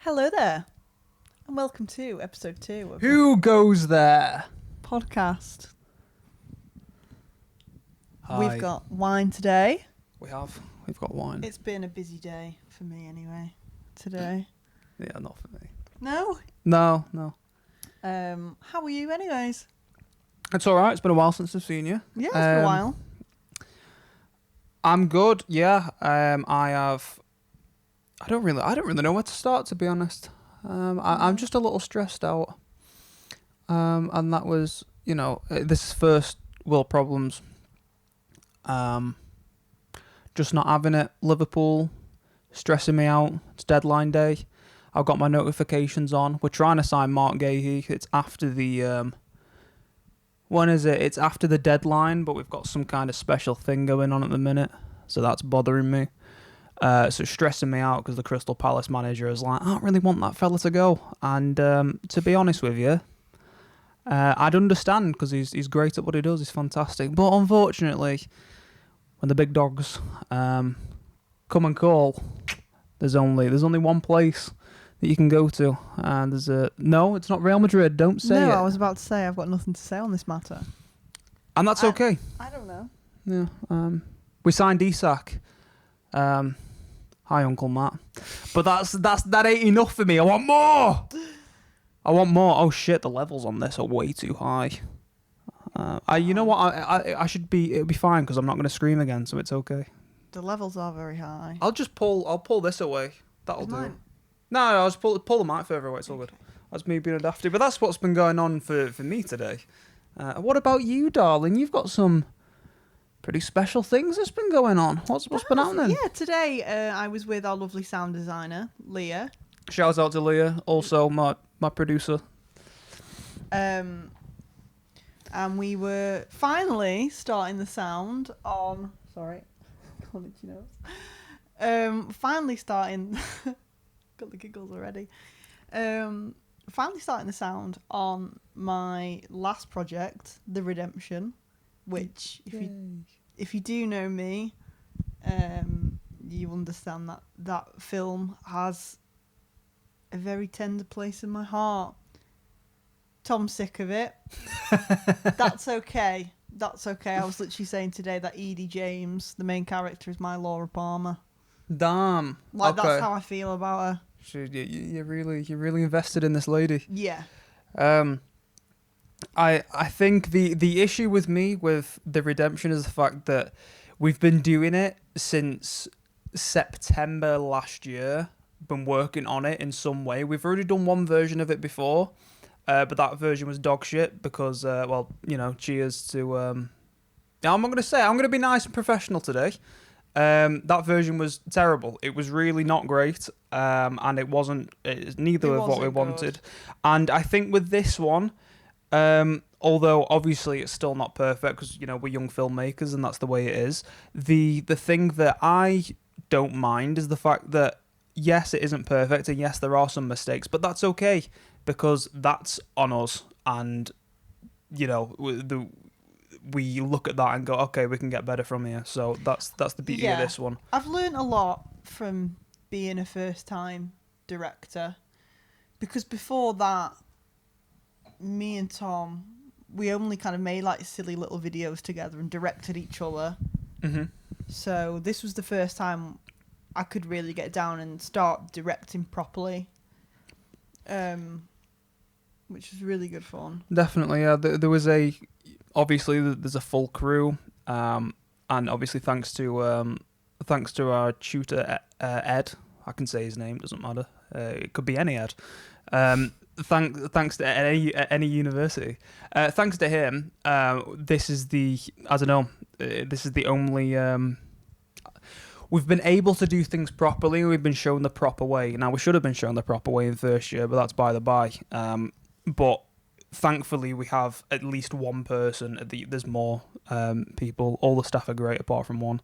Hello there, and welcome to episode 2 of Who goes there? the podcast. Hi. We've got wine today. We've got wine. It's been a busy day for me anyway, today. Yeah, not for me. No? No. How are you anyways? It's all right. It's been a while since I've seen you. Yeah, it's been a while. I'm good. Yeah. I don't really know where to start, to be honest. I'm just a little stressed out. And that was, this is first world problems. Just not having it. Liverpool stressing me out. It's deadline day. I've got my notifications on. We're trying to sign Mark Gahey. It's after the when is it? It's after the deadline, but we've got some kind of special thing going on at the minute, so that's bothering me. So it's stressing me out because the Crystal Palace manager is like, I don't really want that fella to go. And to be honest with you, I'd understand because he's great at what he does. He's fantastic. But unfortunately, when the big dogs come and call, there's only one place that you can go to. And no, it's not Real Madrid. Don't say it. No, I was about to say I've got nothing to say on this matter. And that's okay. I don't know. Yeah. We signed Isak. Hi, Uncle Matt. But that ain't enough for me. I want more. Oh shit, the levels on this are way too high. You know what? I should be. It'll be fine because I'm not going to scream again, so it's okay. The levels are very high. I'll pull this away. That'll do. Mine? No, I'll just pull the mic further away. It's all good. That's me being a dafty. But that's what's been going on for me today. What about you, darling? You've got some pretty special things that's been going on. What's been happening? Yeah, today I was with our lovely sound designer, Leah. Shouts out to Leah, also my producer. And we were finally starting the sound on... Sorry. Got itchy nose. Finally starting... Got the giggles already. Finally starting the sound on my last project, The Redemption, which, if you do know me, you understand that film has a very tender place in my heart. Tom's sick of it. That's okay. I was literally saying today that Edie James, the main character, is my Laura Palmer. Damn. Like, okay. That's how I feel about her. You're really invested in this lady. Yeah. I think the issue with me with The Redemption is the fact that we've been doing it since September last year. Been working on it in some way. We've already done one version of it before, but that version was dog shit because, cheers to... I'm going to be nice and professional today. That version was terrible. It was really not great, and it wasn't... neither of what we wanted. And I think with this one... although obviously it's still not perfect because we're young filmmakers and that's the way it is. The thing that I don't mind is the fact that yes, it isn't perfect and yes, there are some mistakes, but that's okay because that's on us. And we look at that and go, okay, we can get better from here. So that's the beauty of this one. I've learned a lot from being a first-time director because before that, me and Tom, we only kind of made like silly little videos together and directed each other. Mm-hmm. So this was the first time I could really get down and start directing properly, which was really good fun. Definitely, yeah. There was obviously there's a full crew, and obviously thanks to our tutor Ed. I can say his name, doesn't matter. It could be any Ed. Thanks to any university. Thanks to him, this is the only. We've been able to do things properly. We've been shown the proper way. Now we should have been shown the proper way in first year, but that's by the by. But thankfully we have at least one person. There's more people. All the staff are great apart from one.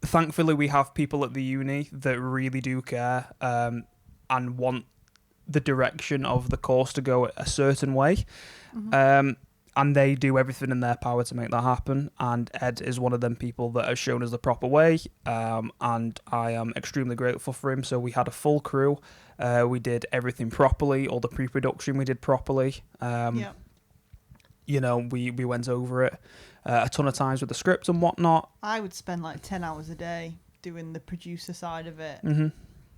Thankfully we have people at the uni that really do care and want the direction of the course to go a certain way. Mm-hmm. and they do everything in their power to make that happen. And Ed is one of them people that has shown us the proper way, and I am extremely grateful for him. So we had a full crew. We did everything properly. All the pre-production we did properly. Yeah. You know, we went over it a ton of times with the script and whatnot. I would spend like 10 hours a day doing the producer side of it. Mm-hmm.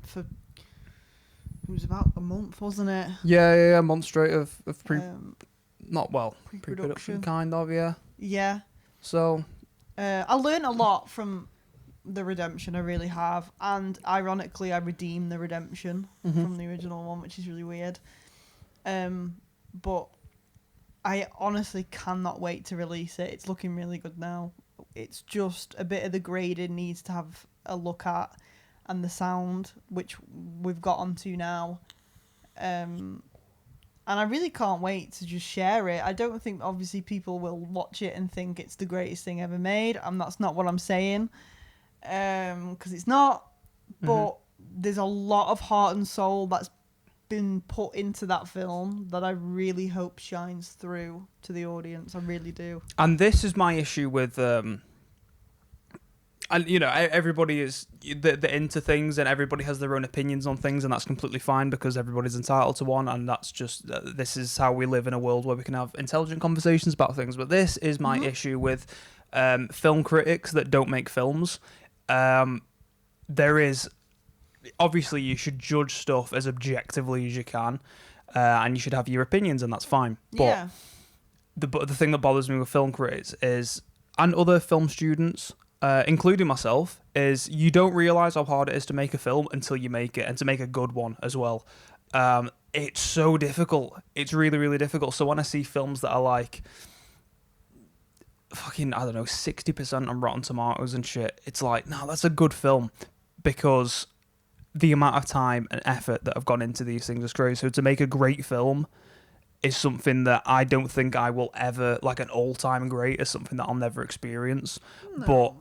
For it was about a month, wasn't it? Yeah, a month straight of Pre-production. pre-production kind of, yeah. Yeah. So I learned a lot from the redemption, I really have, and ironically I redeemed the redemption from the original one, which is really weird. But I honestly cannot wait to release it. It's looking really good now. It's just a bit of the grading needs to have a look at, and the sound, which we've got onto now. And I really can't wait to just share it. I don't think, obviously, people will watch it and think it's the greatest thing ever made, and that's not what I'm saying, because it's not. But there's a lot of heart and soul that's been put into that film that I really hope shines through to the audience. I really do. And this is my issue with and you know, everybody is they're into things, and everybody has their own opinions on things, and that's completely fine because everybody's entitled to one, and that's just this is how we live in a world where we can have intelligent conversations about things. But this is my issue with film critics that don't make films. There is obviously you should judge stuff as objectively as you can, and you should have your opinions, and that's fine. But Yeah. the thing that bothers me with film critics is, and other film students, including myself, is you don't realise how hard it is to make a film until you make it, and to make a good one as well. It's so difficult. It's really, really difficult. So when I see films that are like fucking, I don't know, 60% on Rotten Tomatoes and shit, it's like, no, that's a good film, because the amount of time and effort that have gone into these things is crazy. So to make a great film is something that I don't think I will ever, like an all-time great, is something that I'll never experience. No. But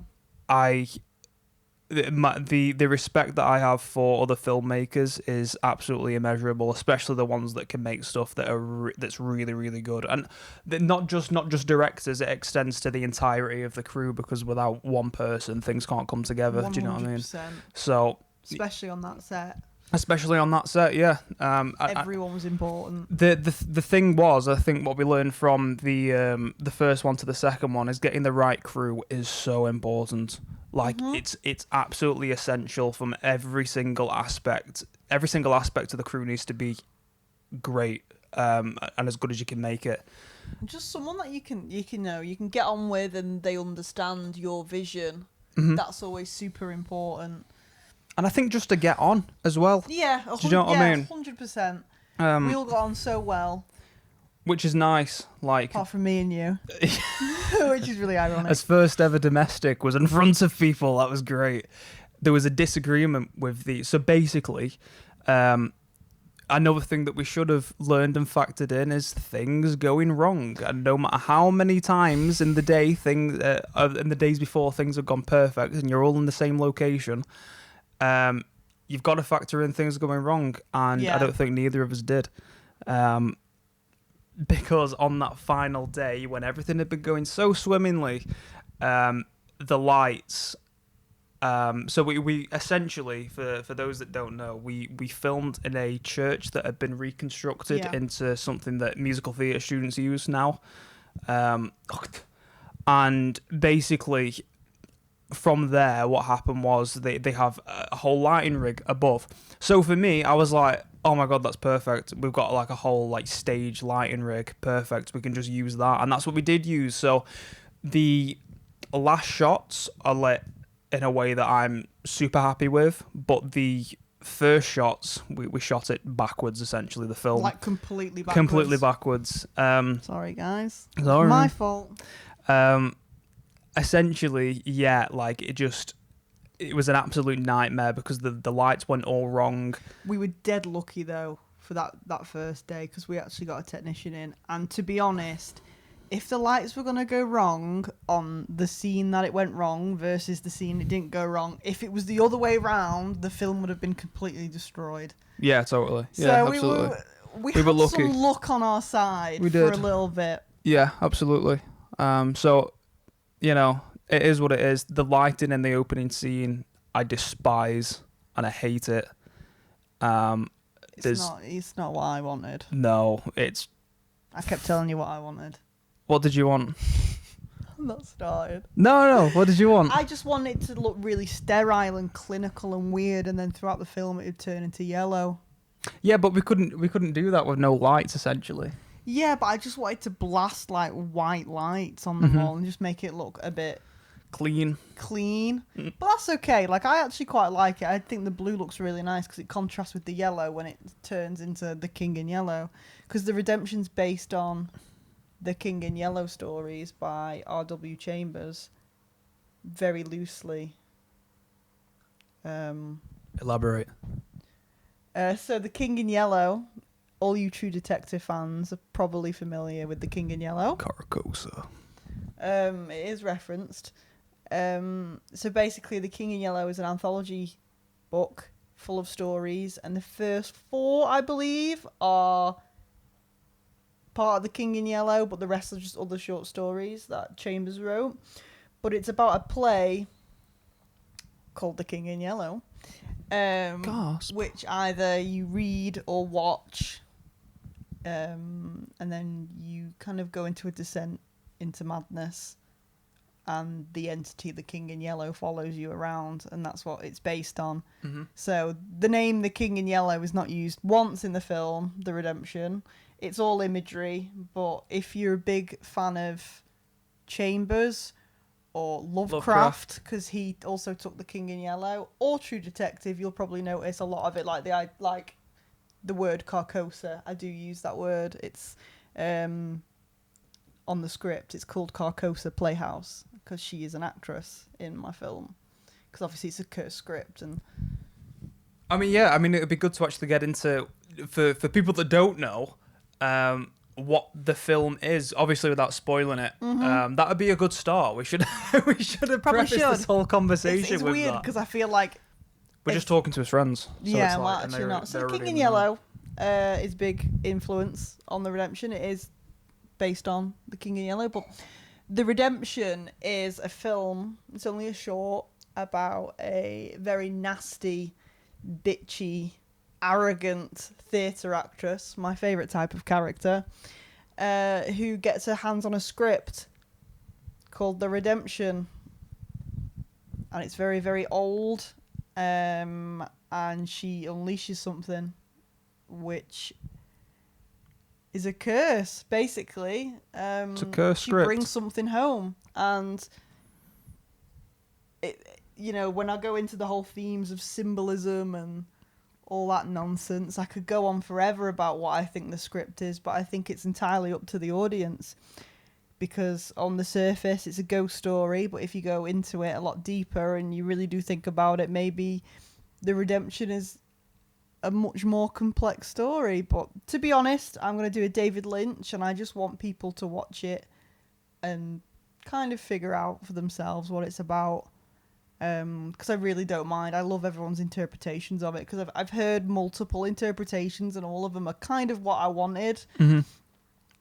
the respect that I have for other filmmakers is absolutely immeasurable, especially the ones that can make stuff that are that's really, really good. And not just directors, it extends to the entirety of the crew, because without one person, things can't come together. 100%. Do you know what I mean? So Especially on that set. Especially on that set, yeah. Everyone was important. The thing was, I think what we learned from the first one to the second one is getting the right crew is so important. Like it's absolutely essential from every single aspect. Every single aspect of the crew needs to be great, and as good as you can make it. Just someone that you can get on with, and they understand your vision. That's always super important. And I think just to get on as well. Yeah, do you know what I mean? 100%. We all got on so well. Which is nice, like... Apart from me and you. Which is really ironic. As first ever domestic was in front of people, that was great. There was a disagreement with the... So basically, another thing that we should have learned and factored in is things going wrong. And no matter how many times in the day, in the days before things have gone perfect, and you're all in the same location... you've got to factor in things going wrong, and I don't think neither of us did, because on that final day when everything had been going so swimmingly, the lights, so we essentially, for those that don't know, we filmed in a church that had been reconstructed into something that musical theatre students use now, and basically from there, what happened was they have a whole lighting rig above. So for me, I was like, oh my God, that's perfect. We've got like a whole like stage lighting rig. Perfect. We can just use that. And that's what we did use. So the last shots are lit in a way that I'm super happy with. But the first shots, we shot it backwards, essentially, the film. Like completely backwards. Completely backwards. Sorry, guys. Sorry. My fault. Essentially, yeah, like it was an absolute nightmare because the lights went all wrong. We were dead lucky though for that first day, because we actually got a technician in, and to be honest, if the lights were going to go wrong on the scene that it went wrong versus the scene it didn't go wrong, if it was the other way round, the film would have been completely destroyed. Yeah, totally. So yeah, absolutely. we had were lucky. some luck on our side We for did. a little bit. Yeah, absolutely. So, you know, it is what it is. The lighting in the opening scene, I despise and I hate it. There's It's not what I wanted. no, it's I kept telling you what I wanted. what did you want? I'm not started. No, what did you want? I just want it to look really sterile and clinical and weird, and then throughout the film it would turn into yellow. Yeah, but we couldn't do that with no lights essentially. Yeah, but I just wanted to blast like white lights on the wall and just make it look a bit Clean. But that's okay. Like, I actually quite like it. I think the blue looks really nice because it contrasts with the yellow when it turns into the King in Yellow. Because the Redemption's based on the King in Yellow stories by R.W. Chambers, very loosely. Elaborate. So the King in Yellow, all you True Detective fans are probably familiar with the King in Yellow. Carcosa. It is referenced. So basically, The King in Yellow is an anthology book full of stories, and the first 4, I believe, are part of The King in Yellow, but the rest are just other short stories that Chambers wrote. But it's about a play called The King in Yellow, which either you read or watch, and then you kind of go into a descent into madness. And the entity, the King in Yellow, follows you around, and that's what it's based on. Mm-hmm. So the name The King in Yellow is not used once in the film, The Redemption. It's all imagery, but if you're a big fan of Chambers or Lovecraft, because he also took The King in Yellow, or True Detective, you'll probably notice a lot of it, like the word Carcosa. I do use that word. It's on the script. It's called Carcosa Playhouse, because she is an actress in my film. Because obviously it's a cursed script. And I mean, yeah, it would be good to actually get into, for people that don't know, what the film is, obviously without spoiling it. That would be a good start. We should have prefaced this whole conversation it's with weird that. because I feel like We're just talking to his friends. So yeah, it's well, like, actually not. So The King already in know. Yellow is big influence on The Redemption. It is based on The King in Yellow, but The Redemption is a film. It's only a short about a very nasty, bitchy, arrogant theatre actress, my favourite type of character, who gets her hands on a script called The Redemption. And it's very, very old. And she unleashes something which is a curse, basically. It's a curse she script. brings something home. And when I go into the whole themes of symbolism and all that nonsense, I could go on forever about what I think the script is, but I think it's entirely up to the audience, because on the surface it's a ghost story, but if you go into it a lot deeper and you really do think about it, maybe The Redemption is a much more complex story. But to be honest, I'm going to do a David Lynch, and I just want people to watch it and kind of figure out for themselves what it's about. Because I really don't mind. I love everyone's interpretations of it, because I've heard multiple interpretations and all of them are kind of what I wanted.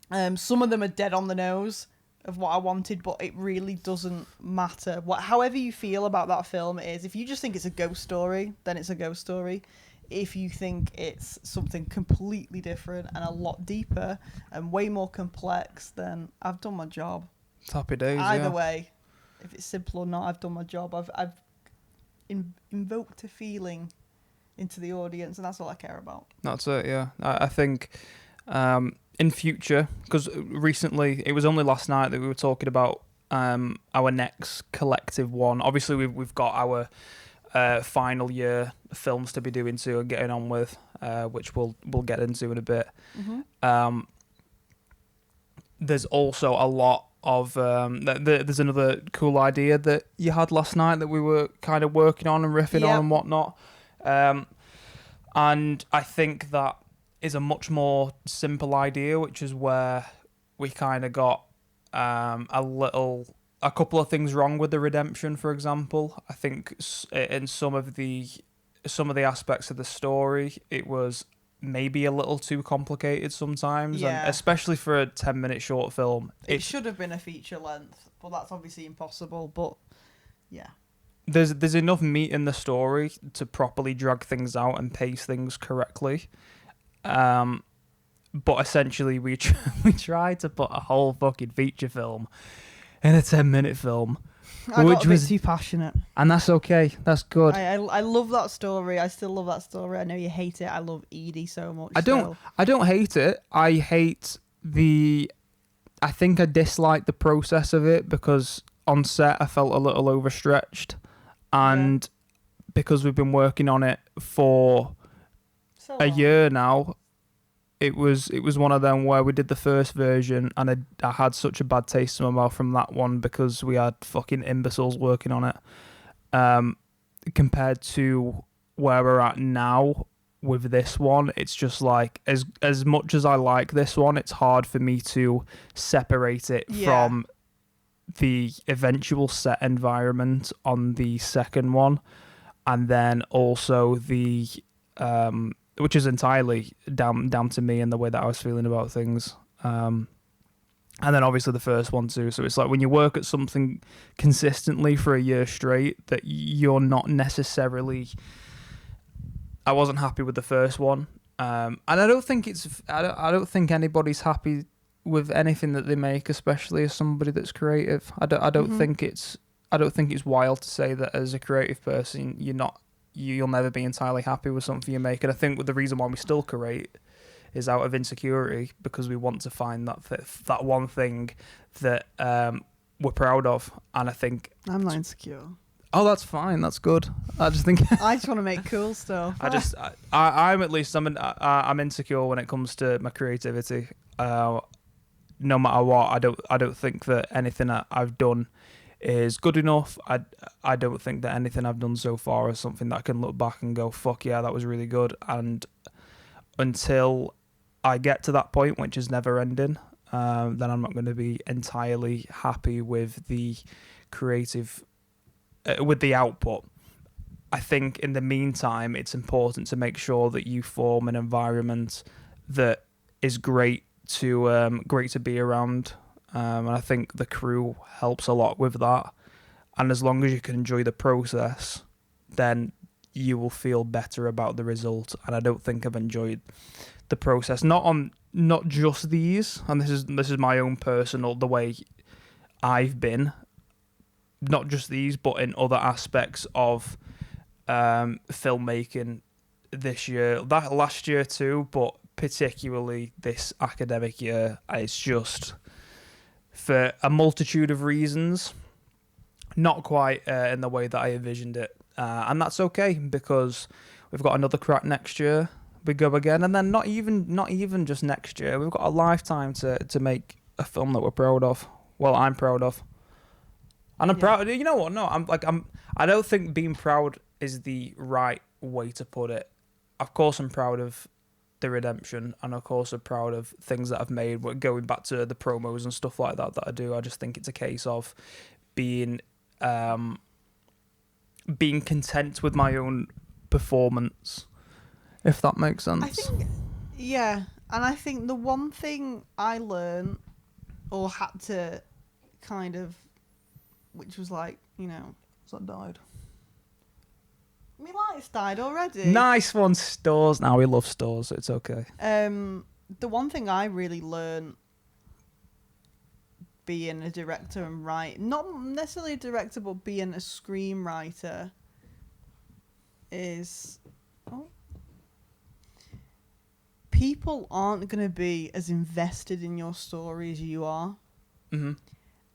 Some of them are dead on the nose of what I wanted, but it really doesn't matter. However you feel about that film is, if you just think it's a ghost story, then it's a ghost story. If you think it's something completely different and a lot deeper and way more complex, then I've done my job. Happy days. Either way, if it's simple or not, I've done my job. I've invoked a feeling into the audience, and that's all I care about. That's it. Yeah, I think in future, because recently it was only last night that we were talking about our next collective one. Obviously, we've got our final year films to be doing too and getting on with, which we'll get into in a bit. There's also a lot of there's another cool idea that you had last night that we were kind of working on and riffing on and whatnot, and I think that is a much more simple idea, which is where we kind of got a couple of things wrong with The Redemption. For example, I think in some of the aspects of the story, it was maybe a little too complicated sometimes, and Yeah. especially for a 10-minute short film. It should have been a feature length, but that's obviously impossible. But yeah, There's enough meat in the story to properly drag things out and pace things correctly. But essentially, we tried to put a whole fucking feature film in a 10-minute film, I which got a bit was, too passionate. and that's okay. That's good. I love that story. I still love that story. I know you hate it. I love Edie so much. I don't hate it. I hate I think I dislike the process of it because on set I felt a little overstretched, and because we've been working on it for So a long. year now, it was one of them where we did the first version and I had such a bad taste in my mouth from that one because we had fucking imbeciles working on it. Compared to where we're at now with this one, it's just like as much as I like this one, it's hard for me to separate it from the eventual set environment on the second one, and then also the which is entirely down to me and the way that I was feeling about things. And then obviously the first one too. So it's like when you work at something consistently for a year straight that you're not necessarily... I wasn't happy with the first one. And I don't think I don't think anybody's happy with anything that they make, especially as somebody that's creative. I don't think it's wild to say that as a creative person you'll never be entirely happy with something you make. And I think the reason why we still create is out of insecurity, because we want to find that one thing that we're proud of. And I think I'm not insecure. oh, that's fine, that's good. I just think I just want to make cool stuff. I'm at least I'm insecure when it comes to my creativity. No matter what, I don't think that anything that I've done is good enough. I don't think that anything I've done so far is something that I can look back and go, fuck yeah, that was really good. And until I get to that point, which is never ending, then I'm not going to be entirely happy with the creative, with the output. I think in the meantime, it's important to make sure that you form an environment that is great to be around. And I think the crew helps a lot with that. And as long as you can enjoy the process, then you will feel better about the result. And I don't think I've enjoyed the process. Not just these, and this is my own personal, the way I've been. Not just these, but in other aspects of filmmaking this year, that last year too, but particularly this academic year. It's just, for a multitude of reasons, not quite in the way that I envisioned it. And that's okay, because we've got another crack next year. We go again, and then not even just next year. We've got a lifetime to make a film that we're proud of. Well, I'm proud of. And I'm proud. You know what? No, I don't think being proud is the right way to put it. Of course, I'm proud of the redemption, and of course I'm proud of things that I've made. But going back to the promos and stuff like that I do, I just think it's a case of being content with my own performance, if that makes sense. I think, yeah, and I think the one thing I learned or had to kind of, which was like, you know, That died. my lights died already. Nice one, Stores. Now we love Stores. It's okay. The one thing I really learned being a director and not necessarily a director, but being a screenwriter is people aren't going to be as invested in your story as you are. Mm-hmm.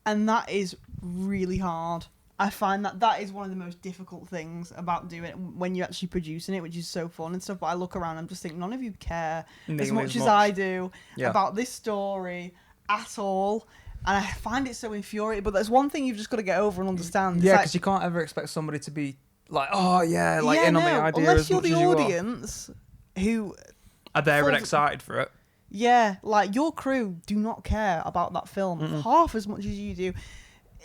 And that is really hard. I find that is one of the most difficult things about doing it when you're actually producing it, which is so fun and stuff. But I look around and I'm just thinking, none of you care as much as I do about this story at all. And I find it so infuriating. But there's one thing you've just got to get over and understand. Yeah, because you can't ever expect somebody to be like, oh yeah, like in on the idea unless as you're much the as you audience who are there and excited for it. Yeah, like your crew do not care about that film half as much as you do.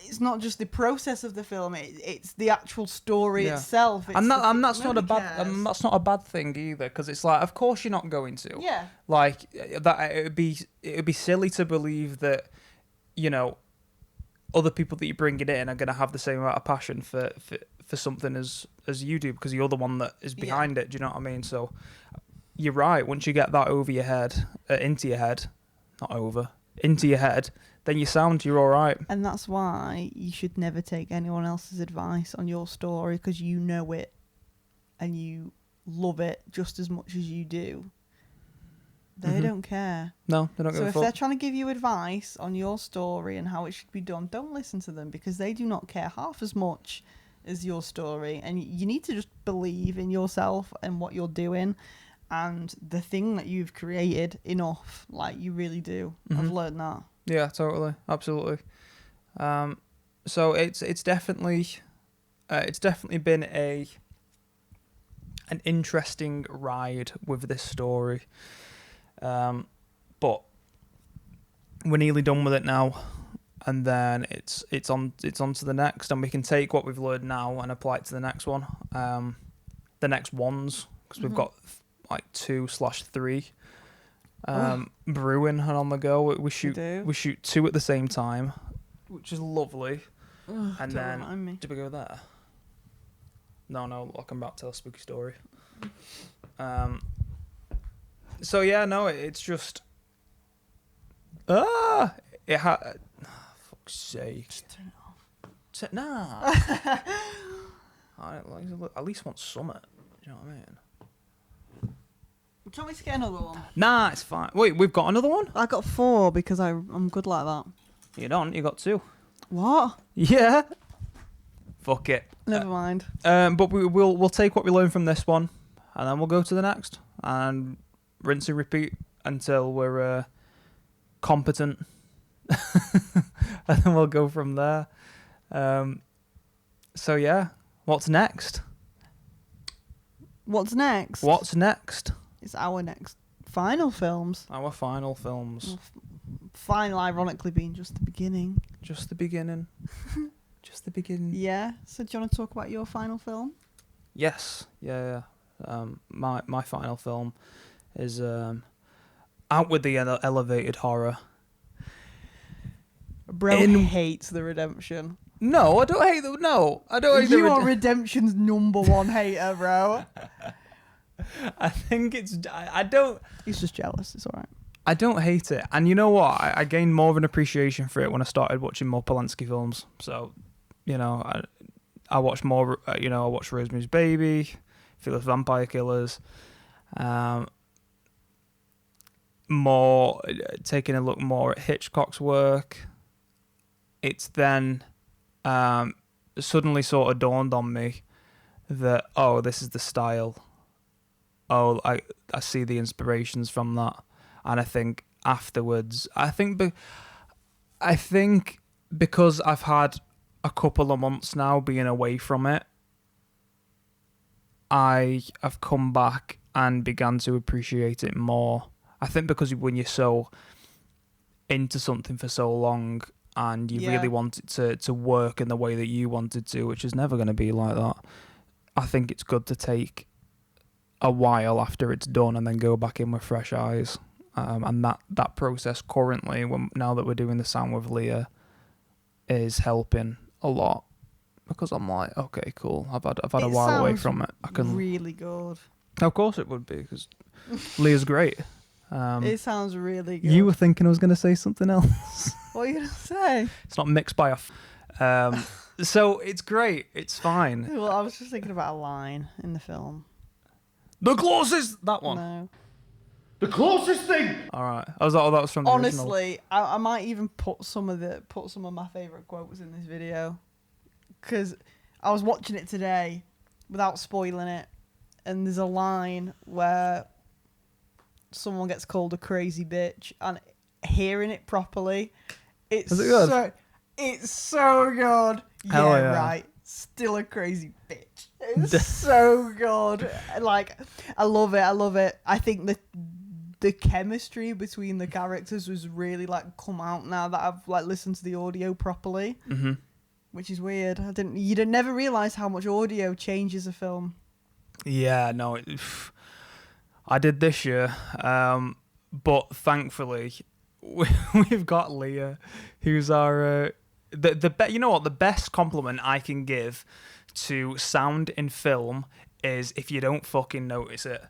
it's not just the process of the film; it's the actual story Yeah. itself. It's And the thing- that's not a nobody bad cares. that's not a bad thing either, because it's like, of course you're not going to. Yeah. Like that, it would be silly to believe that, you know, other people that you bring it in are going to have the same amount of passion for something as you do, because you're the one that is behind it. Do you know what I mean? So you're right. Once you get that over your head, into your head, not over, into your head, then you're all right. And that's why you should never take anyone else's advice on your story, because you know it and you love it just as much as you do. They don't care. No, they don't So give a if fuck. they're trying to give you advice on your story and how it should be done, don't listen to them, because they do not care half as much as your story. And you need to just believe in yourself and what you're doing and the thing that you've created enough. Like, you really do. I've learned that. Yeah, totally, absolutely. So it's definitely been an interesting ride with this story. But we're nearly done with it now, and then it's on to the next, and we can take what we've learned now and apply it to the next one, the next ones, because we've got like 2/3 brewing and on the go. We shoot 2 at the same time, which is lovely. And then did we go there? No, I'll come back to tell a spooky story. So yeah, no, it's just fuck's sake. Just turn it off. Nah. I at least want summit. Do you know what I mean? Do you want me to get another one? Nah, it's fine. Wait, we've got another one? I got 4 because I'm good like that. You don't. You got 2. What? Yeah. Fuck it. Never mind. But we'll take what we learned from this one, and then we'll go to the next and rinse and repeat until we're competent, and then we'll go from there. So yeah, what's next? What's next? What's next? It's our next final films. Our final films. Final, ironically, being just the beginning. Just the beginning. Just the beginning. Yeah. So do you want to talk about your final film? Yes. Yeah. My final film is out with the elevated horror. Bro hates The Redemption. No, I don't hate the. No, I don't hate the. You are Redemption's #1 hater, bro. I think it's. I don't. He's just jealous. It's alright. I don't hate it, and you know what? I gained more of an appreciation for it when I started watching more Polanski films. So, you know, I watched more. I watched Rosemary's Baby, Fearless Vampire Killers. More taking a look more at Hitchcock's work. It's then suddenly sort of dawned on me that, oh, this is the style. Oh, I see the inspirations from that, and I think afterwards, I think because I've had a couple of months now being away from it, I have come back and began to appreciate it more. I think because when you're so into something for so long and you really want it to work in the way that you want it to, which is never going to be like that, I think it's good to take a while after it's done and then go back in with fresh eyes. And that process currently, now that we're doing the sound with Leah, is helping a lot, because I'm like, okay, cool. I've had a while away from it. I can really good. Of course it would be, because Leah's great. It sounds really good. You were thinking I was going to say something else. What are you going to say? It's not mixed by so it's great. It's fine. Well, I was just thinking about a line in the film. The closest... That one. No. The closest thing! Alright. I was like, oh, that was from the original. Honestly, I might even put some of my favourite quotes in this video, because I was watching it today without spoiling it, and there's a line where someone gets called a crazy bitch, and hearing it properly, it's Is it good? It's so good. Hell yeah. Right. Still a crazy bitch. It's so good. Like, I love it. I think the chemistry between the characters was really like come out now that I've like listened to the audio properly. which is weird. You'd have never realised how much audio changes a film. Yeah, no, I did this year, but thankfully we've got Leah, who's our you know what, the best compliment I can give to sound in film is if you don't fucking notice it.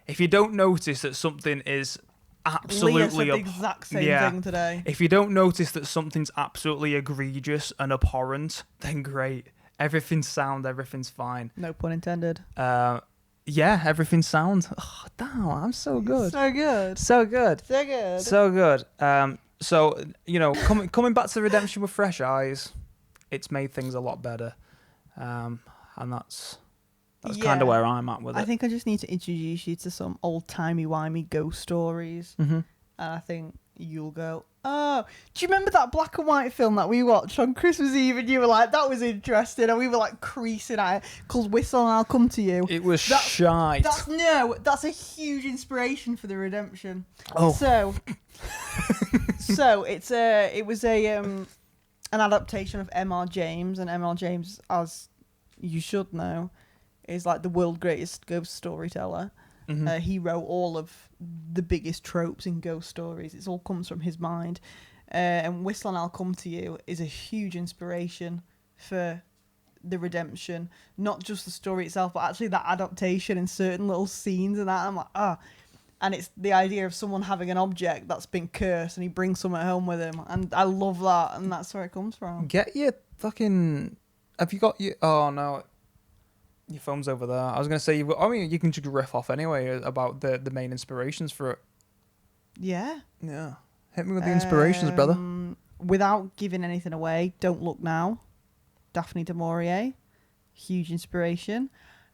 If you don't notice that something is absolutely Leah said the exact same thing today. If you don't notice that something's absolutely egregious and abhorrent, then great. Everything's sound, everything's fine. No pun intended. Yeah, everything's sound. Oh, damn, I'm so good. So good. So good. So good. So good. So, you know, coming back to Redemption with fresh eyes, it's made things a lot better. And that's kind of where I'm at with it. I think I just need to introduce you to some old-timey-wimey ghost stories. Mm-hmm. And I think you'll go, oh, do you remember that black and white film that we watched on Christmas Eve? And you were like, that was interesting. And we were like creasing at it. Called Whistle and I'll Come to You. It was shite. That's a huge inspiration for the Redemption. Oh. So it was an adaptation of M.R. James. And M.R. James, as you should know, is like the world's greatest ghost storyteller. Mm-hmm. He wrote all of the biggest tropes in ghost stories. It all comes from his mind. And Whistle and I'll Come to You is a huge inspiration for the Redemption. Not just the story itself, but actually that adaptation and certain little scenes and that. I'm like, ah. And it's the idea of someone having an object that's been cursed and he brings something home with him. And I love that. And that's where it comes from. Get your fucking... Have you got your... Oh, no. Your phone's over there. I was going to say, you can just riff off anyway about the main inspirations for it. Yeah. Yeah. Hit me with the inspirations, brother. Without giving anything away, Don't Look Now. Daphne du Maurier. Huge inspiration.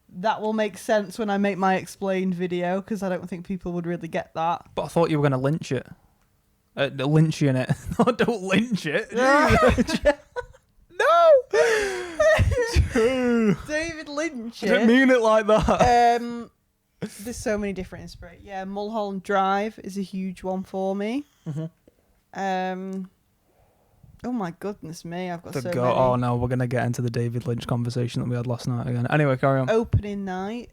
That will make sense when I make my explained video, because I don't think people would really get that. But I thought you were going to lynch it. Lynch in it. No, don't lynch it. No! David Lynch. I didn't mean it like that. There's so many different inspirations. Yeah, Mulholland Drive is a huge one for me. Mm-hmm. Oh my goodness me, I've got so many. Oh no, we're going to get into the David Lynch conversation that we had last night again. Anyway, carry on. Opening Night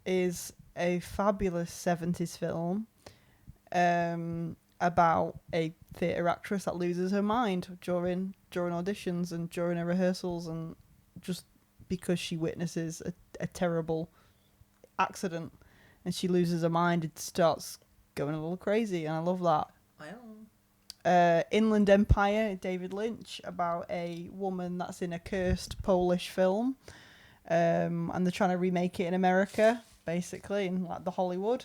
is a fabulous 70s film about a theatre actress that loses her mind during auditions and during her rehearsals, and just because she witnesses a terrible accident and she loses her mind and starts going a little crazy, and I love that. Inland Empire, David Lynch, about a woman that's in a cursed Polish film, and they're trying to remake it in America, basically, in like the Hollywood,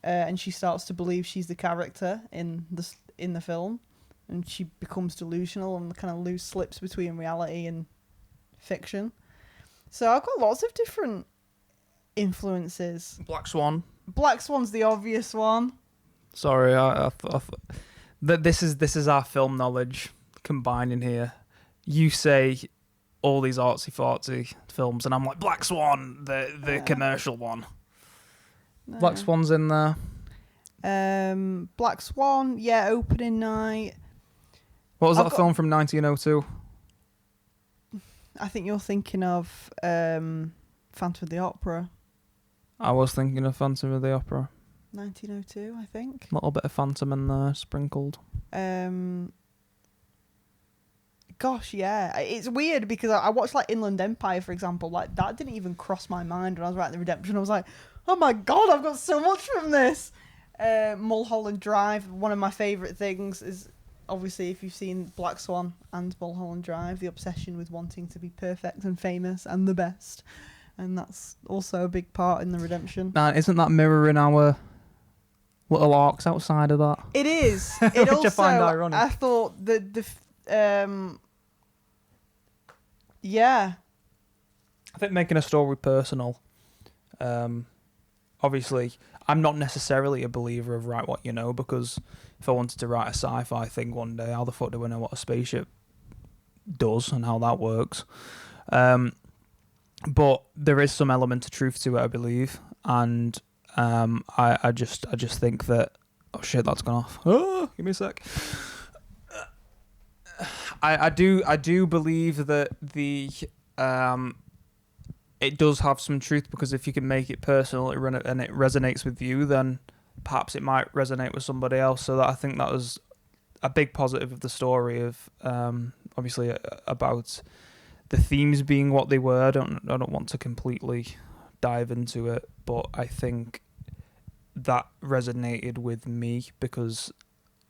and she starts to believe she's the character in the film, and she becomes delusional and kind of loose slips between reality and fiction. So I've got lots of different influences. Black Swan. Black Swan's the obvious one. Sorry, I that this is our film knowledge combining here. You say all these artsy-fartsy films, and I'm like, Black Swan, the commercial one. No. Black Swan's in there. Black Swan, yeah, Opening Night. What was that film from 1902? I think you're thinking of Phantom of the Opera. I was thinking of Phantom of the Opera. 1902, I think. A little bit of Phantom in there, sprinkled. Gosh, yeah. It's weird because I watched like Inland Empire, for example. Like that didn't even cross my mind when I was writing The Redemption. I was like, oh my God, I've got so much from this. Mulholland Drive, one of my favourite things is obviously if you've seen Black Swan and Mulholland Drive, the obsession with wanting to be perfect and famous and the best. And that's also a big part in The Redemption. Man, isn't that mirroring our little arcs outside of that? It is. It also, I find ironic. I thought yeah. I think making a story personal. Obviously, I'm not necessarily a believer of write what you know, because if I wanted to write a sci-fi thing one day, how the fuck do I know what a spaceship does and how that works? But there is some element of truth to it, I believe, and I just think that... Oh shit, that's gone off. Oh, give me a sec. I do believe that the it does have some truth, because if you can make it personal and it resonates with you, then perhaps it might resonate with somebody else. So that I think that was a big positive of the story, of obviously about the themes being what they were. I don't want to completely dive into it, but I think that resonated with me because,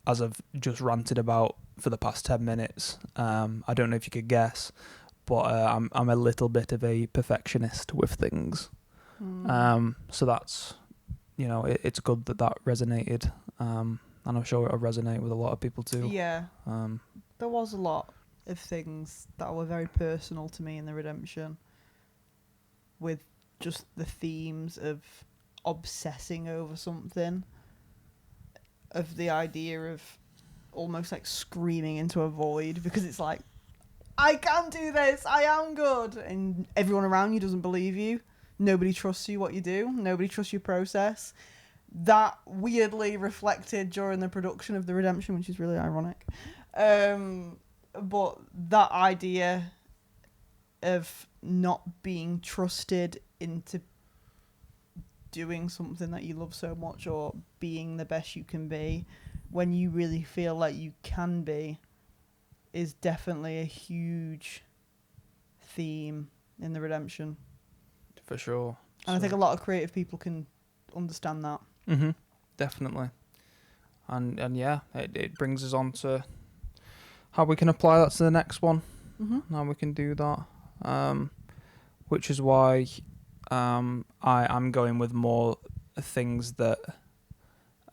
as I've just ranted about for the past 10 minutes, I don't know if you could guess, but I'm a little bit of a perfectionist with things. So that's, it's good that resonated. And I'm sure it'll resonate with a lot of people too. Yeah. There was a lot of things that were very personal to me in the Redemption, with just the themes of obsessing over something, of the idea of almost like screaming into a void because it's like, I can do this, I am good, and everyone around you doesn't believe you. Nobody trusts you what you do. Nobody trusts your process. That weirdly reflected during the production of The Redemption, which is really ironic. But that idea of not being trusted into doing something that you love so much, or being the best you can be when you really feel like you can be, is definitely a huge theme in The Redemption. For sure. And I think a lot of creative people can understand that. Mm-hmm. Definitely. And yeah, it brings us on to how we can apply that to the next one. Mm-hmm. How we can do that. Which is why I'm going with more things that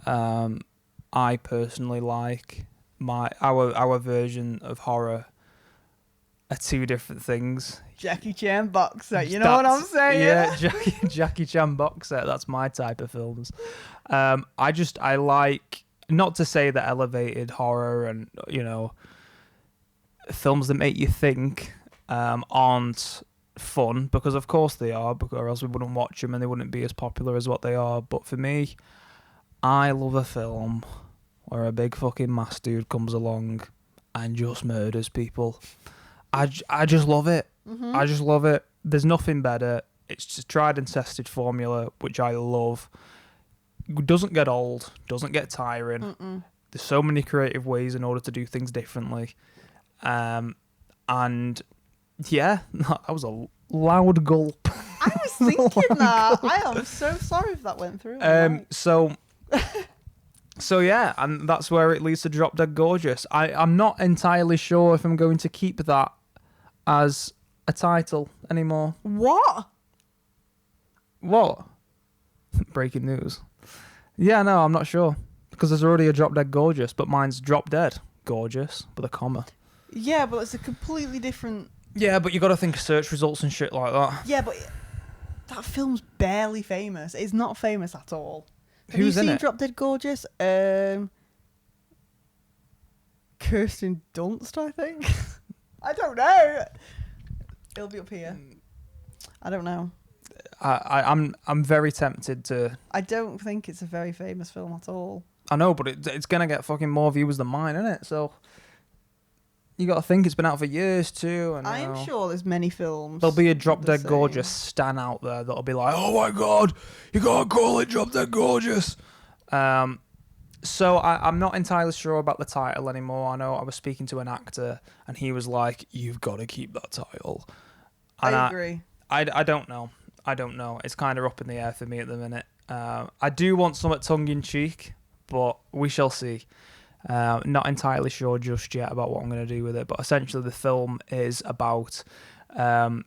I personally like. Our version of horror are two different things. Jackie Chan box set, you know what I'm saying? Yeah, Jackie Chan box set. That's my type of films. I like, not to say that elevated horror and films that make you think aren't fun, because of course they are, or else we wouldn't watch them and they wouldn't be as popular as what they are. But for me, I love a film where a big fucking mass dude comes along and just murders people. I just love it. Mm-hmm. I just love it. There's nothing better. It's just tried and tested formula, which I love. Doesn't get old, doesn't get tiring. Mm-mm. There's so many creative ways in order to do things differently. And yeah, that was a loud gulp. I was thinking that. I am so sorry if that went through. So yeah, and that's where it leads to Drop Dead Gorgeous. I'm not entirely sure if I'm going to keep that as a title anymore. What? Breaking news. Yeah, no, I'm not sure. Because there's already a Drop Dead Gorgeous, but mine's Drop Dead Gorgeous with a comma. Yeah, but it's a completely different... Yeah, but you got to think of search results and shit like that. Yeah, but that film's barely famous. It's not famous at all. Have Who's you in seen it? Drop Dead Gorgeous? Kirsten Dunst, I think. I don't know. It'll be up here. I don't know. I'm very tempted to. I don't think it's a very famous film at all. I know, but it's gonna get fucking more views than mine, isn't it? So you got to think it's been out for years too. And I'm sure there's many films. There'll be a Drop the Dead same. Gorgeous stan out there that'll be like, "Oh my god, you gotta call it Drop Dead Gorgeous." So I'm not entirely sure about the title anymore. I know I was speaking to an actor and he was like, "You've got to keep that title." And I agree. I don't know. It's kind of up in the air for me at the minute. I do want some tongue in cheek, but we shall see. Not entirely sure just yet about what I'm going to do with it. But essentially, the film is about a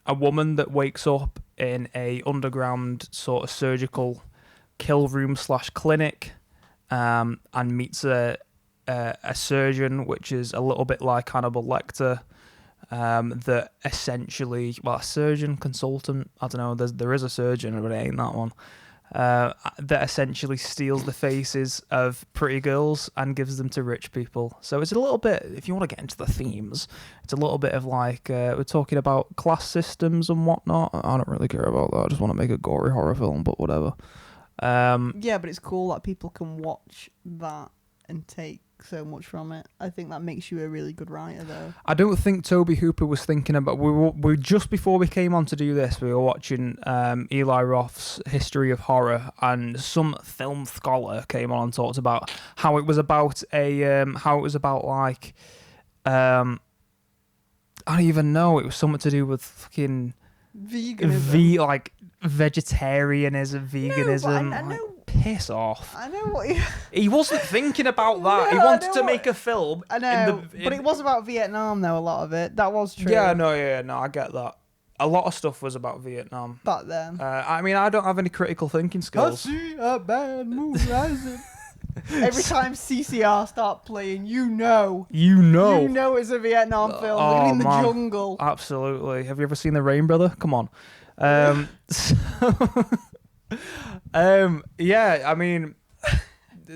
woman that wakes up in a underground sort of surgical kill room / clinic, and meets a surgeon, which is a little bit like Hannibal Lecter. That essentially, a surgeon, consultant, I don't know, there is a surgeon, but it ain't that one, that essentially steals the faces of pretty girls and gives them to rich people. So it's a little bit, if you want to get into the themes, it's a little bit of like, we're talking about class systems and whatnot. I don't really care about that. I just want to make a gory horror film, but whatever. Yeah, but it's cool that people can watch that and take so much from it. I think that makes you a really good writer, though. I don't think Toby Hooper was thinking about. We just before we came on to do this, we were watching Eli Roth's History of Horror, and some film scholar came on and talked about how it was about like I don't even know. It was something to do with fucking Veganism. like vegetarianism, veganism. No, but I like, know. piss off. I know what you. He wasn't thinking about that. He No, I wanted know to what- make a film. I know, but it was about Vietnam, though. A lot of it. That was true. Yeah, no, I get that. A lot of stuff was about Vietnam. Back then. I mean, I don't have any critical thinking I skills. see a bad moon rising. Every time CCR start playing, you know it's a Vietnam film. Oh, They're in the man. jungle. Absolutely. Have you ever seen The Rain, brother? Come on. So, yeah, I mean,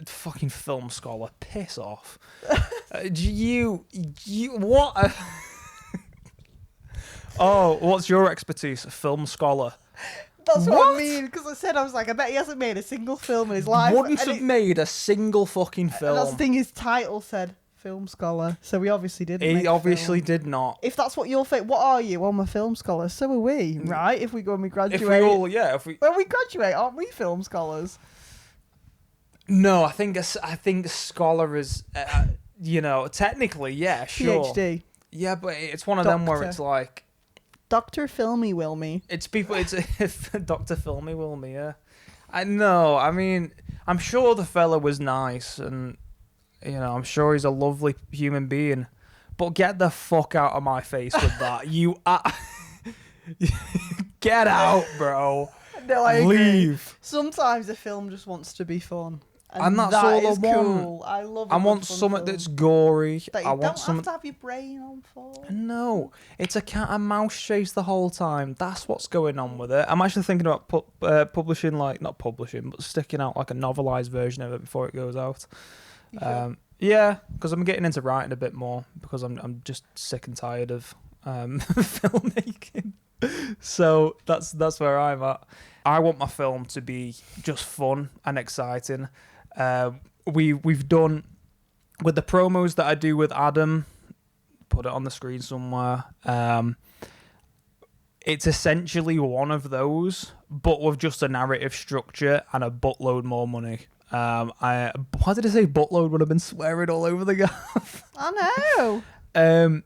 fucking film scholar, piss off. You, what? Oh, what's your expertise? Film scholar. That's what What? I mean. Because I was like, I bet he hasn't made a single film in his life. Wouldn't And have made a single fucking and that's the film. thing. His title said film scholar, so we obviously didn't. He make a obviously film. did not. If that's what you're what are you? Well, I'm a film scholar. So are we, right? If we go and we graduate. If we all, yeah, if we. When we graduate, aren't we film scholars? No, I think a scholar is, technically, yeah, sure. PhD. Yeah, but it's one of them where Doctor. it's like, Dr. Filmy Wilmy. it's people, it's Dr. Filmy Wilmy, yeah. I know, I mean, I'm sure the fella was nice and, I'm sure he's a lovely human being, but get the fuck out of my face with that. Get out, bro. No, I agree. Leave. Sometimes a film just wants to be fun. And that's that all I is want. cool. I love a I good want fun something film. that's gory. That you I want don't something. have to have your brain on for. No, it's a cat and mouse chase the whole time. That's what's going on with it. I'm actually thinking about publishing, not publishing, but sticking out like a novelized version of it before it goes out. Yeah, because I'm getting into writing a bit more because I'm just sick and tired of filmmaking. So that's where I'm at. I want my film to be just fun and exciting. We've done with the promos that I do with Adam. Put it on the screen somewhere. It's essentially one of those, but with just a narrative structure and a buttload more money. Why did I say buttload when I've been swearing all over the gaff? I know.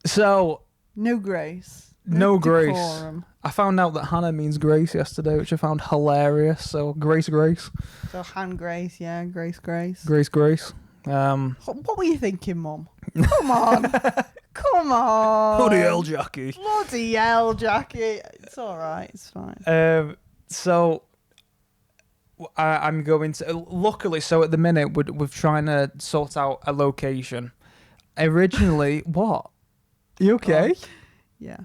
So No grace. No grace. decorum. I found out that Hannah means grace yesterday, which I found hilarious. So grace. So hand grace, yeah, grace. Grace. What were you thinking, Mum? Come on. Come on. Bloody hell, Jackie. Bloody hell, Jackie. It's alright, it's fine. So I'm going to. Luckily, so at the minute we're trying to sort out a location. Originally, what? You okay? Yeah.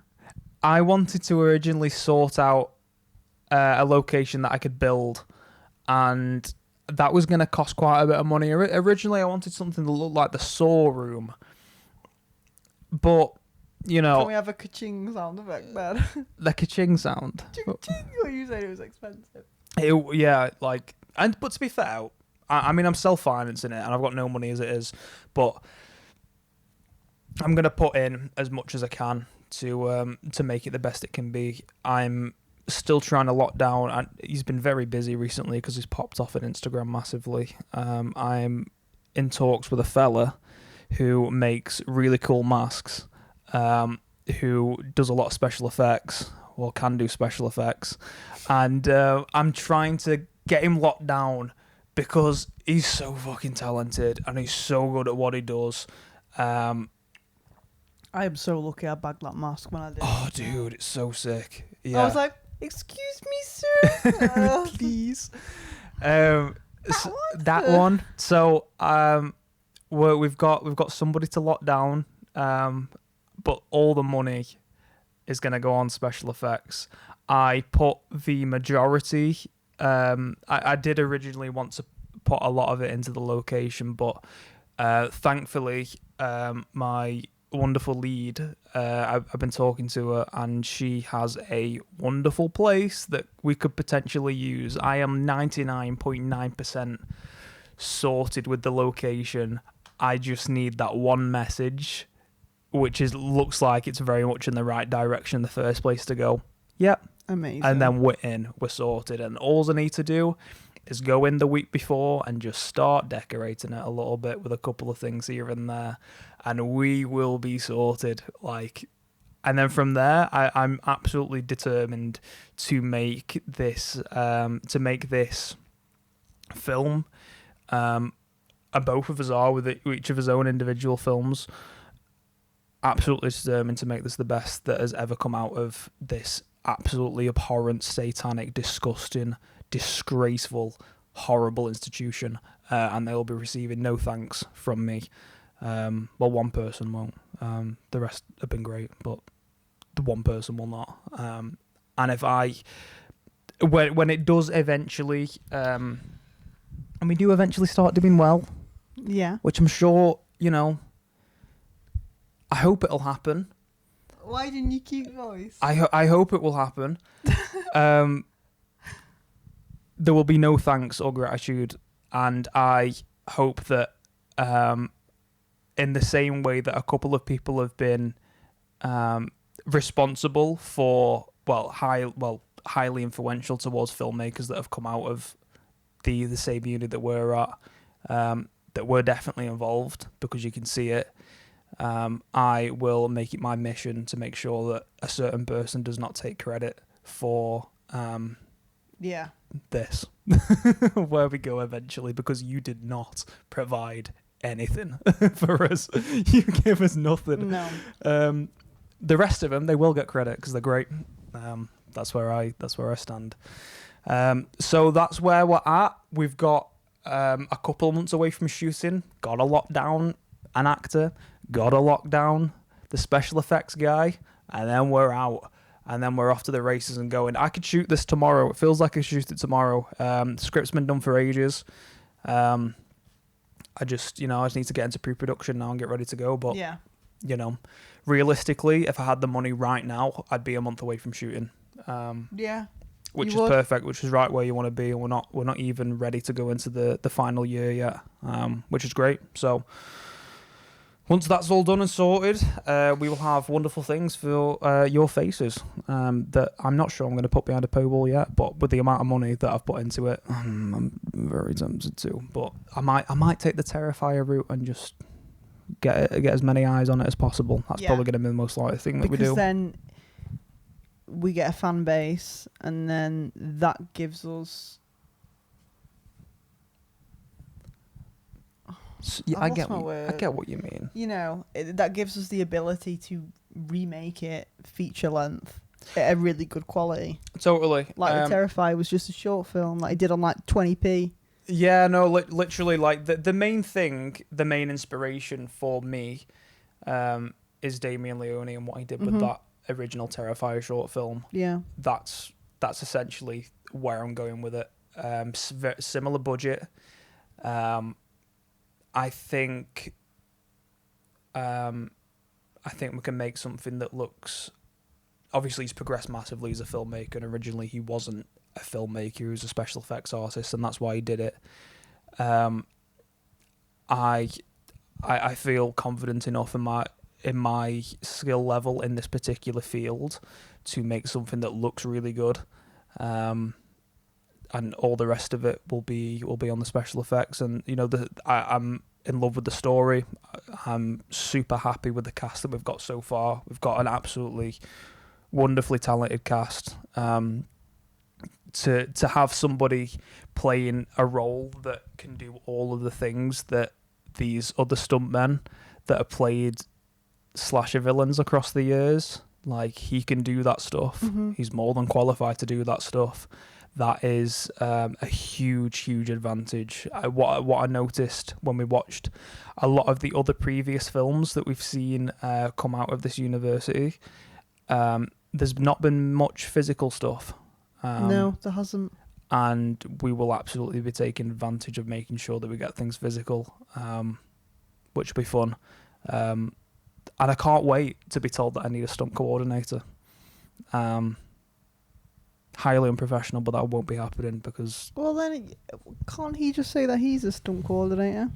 I wanted to originally sort out a location that I could build, and that was going to cost quite a bit of money. Originally, I wanted something that looked like the Saw room, but Can we have a ka-ching sound effect, man? the ka-ching sound. Ching, ching. Or you said it was expensive. But to be fair, I mean, I'm self-financing it, and I've got no money as it is, but I'm gonna put in as much as I can to make it the best it can be. I'm still trying to lock down, and he's been very busy recently because he's popped off on Instagram massively. I'm in talks with a fella who makes really cool masks, who does a lot of special effects, or can do special effects, and I'm trying to get him locked down because he's so fucking talented and he's so good at what he does. I am so lucky I bagged that mask when I did. Oh, dude, it's so sick. Yeah. I was like, excuse me, sir. Please. That That one. So, we've got somebody to lock down, but all the money is going to go on special effects. I put the majority. I did originally want to put a lot of it into the location, but thankfully, my wonderful lead, I've been talking to her, and she has a wonderful place that we could potentially use. I am 99.9% sorted with the location. I just need that one message, which looks like it's very much in the right direction, the first place to go. Yep. Amazing. And then we're in, we're sorted. And all I need to do is go in the week before and just start decorating it a little bit with a couple of things here and there. And we will be sorted. And then from there, I'm absolutely determined to make this film. And both of us are, with each of his own individual films, absolutely determined to make this the best that has ever come out of this absolutely abhorrent, satanic, disgusting, disgraceful, horrible institution. And they'll be receiving no thanks from me. Well, one person won't. The rest have been great, but the one person will not. And if when it does eventually, and we do eventually start doing well, Yeah. which I'm sure, I hope it'll happen. Why didn't you keep voice? I hope it will happen. There will be no thanks or gratitude, and I hope that in the same way that a couple of people have been responsible for highly influential towards filmmakers that have come out of the same unit that we're at, that we're definitely involved because you can see it. I will make it my mission to make sure that a certain person does not take credit for this, where we go eventually, because you did not provide anything for us. You give us nothing. No. The rest of them, they will get credit because they're great. That's where I stand. So that's where we're at. We've got a couple of months away from shooting. Got to lock down an actor. Got to lock down the special effects guy, and then we're out. And then we're off to the races and going. I could shoot this tomorrow. It feels like I shoot it tomorrow. The script's been done for ages. I just need to get into pre-production now and get ready to go. But Yeah. Realistically, if I had the money right now, I'd be a month away from shooting. Yeah. Which You is would. perfect, which is right where you want to be, and we're not even ready to go into the final year yet, which is great. So once that's all done and sorted, we will have wonderful things for your faces that I'm not sure I'm going to put behind a paywall yet, but with the amount of money that I've put into it, I'm very tempted to. But I might take the Terrifier route and just get as many eyes on it as possible. That's probably going to be the most likely thing that we do. Because then we get a fan base, and then that gives us. Yeah, I've I get lost my word. I get what you mean. That gives us the ability to remake it feature length at a really good quality. Totally. Like Terrify was just a short film that I did on 20p. Yeah, no, literally, the main thing, the main inspiration for me, is Damien Leone and what he did with that original Terrifier short film. Yeah. That's essentially where I'm going with it. Similar budget. I think we can make something that looks. Obviously, he's progressed massively as a filmmaker, and originally he wasn't a filmmaker; he was a special effects artist, and that's why he did it. I feel confident enough in my skill level in this particular field to make something that looks really good, and all the rest of it will be on the special effects. And I'm in love with the story. I'm super happy with the cast that we've got so far. We've got an absolutely wonderfully talented cast. To have somebody playing a role that can do all of the things that these other stuntmen that have played slasher villains across the years, like, he can do that stuff. He's more than qualified to do that stuff. That is a huge advantage. What I noticed when we watched a lot of the other previous films that we've seen come out of this university, there's not been much physical stuff. No, there hasn't. And we will absolutely be taking advantage of making sure that we get things physical, which will be fun. And I can't wait to be told that I need a stunt coordinator. highly unprofessional, but that won't be happening because Well, then, can't he just say that he's a stunt coordinator?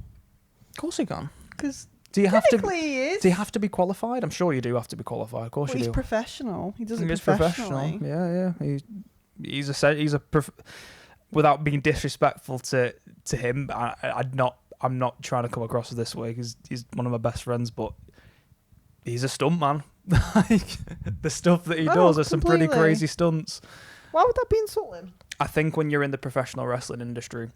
of course he can. Because Do you have to? technically he is. Do you have to be qualified? I'm sure you do have to be qualified. Of course Well, you he's do. professional. He does it He's professionally. professional. Yeah. He's a without being disrespectful to him. I'm not trying to come across this way because he's one of my best friends, but he's a stunt man. Like the stuff that he Oh, does are some pretty completely. crazy stunts. Why would that be insulting? I think when you're in the professional wrestling industry,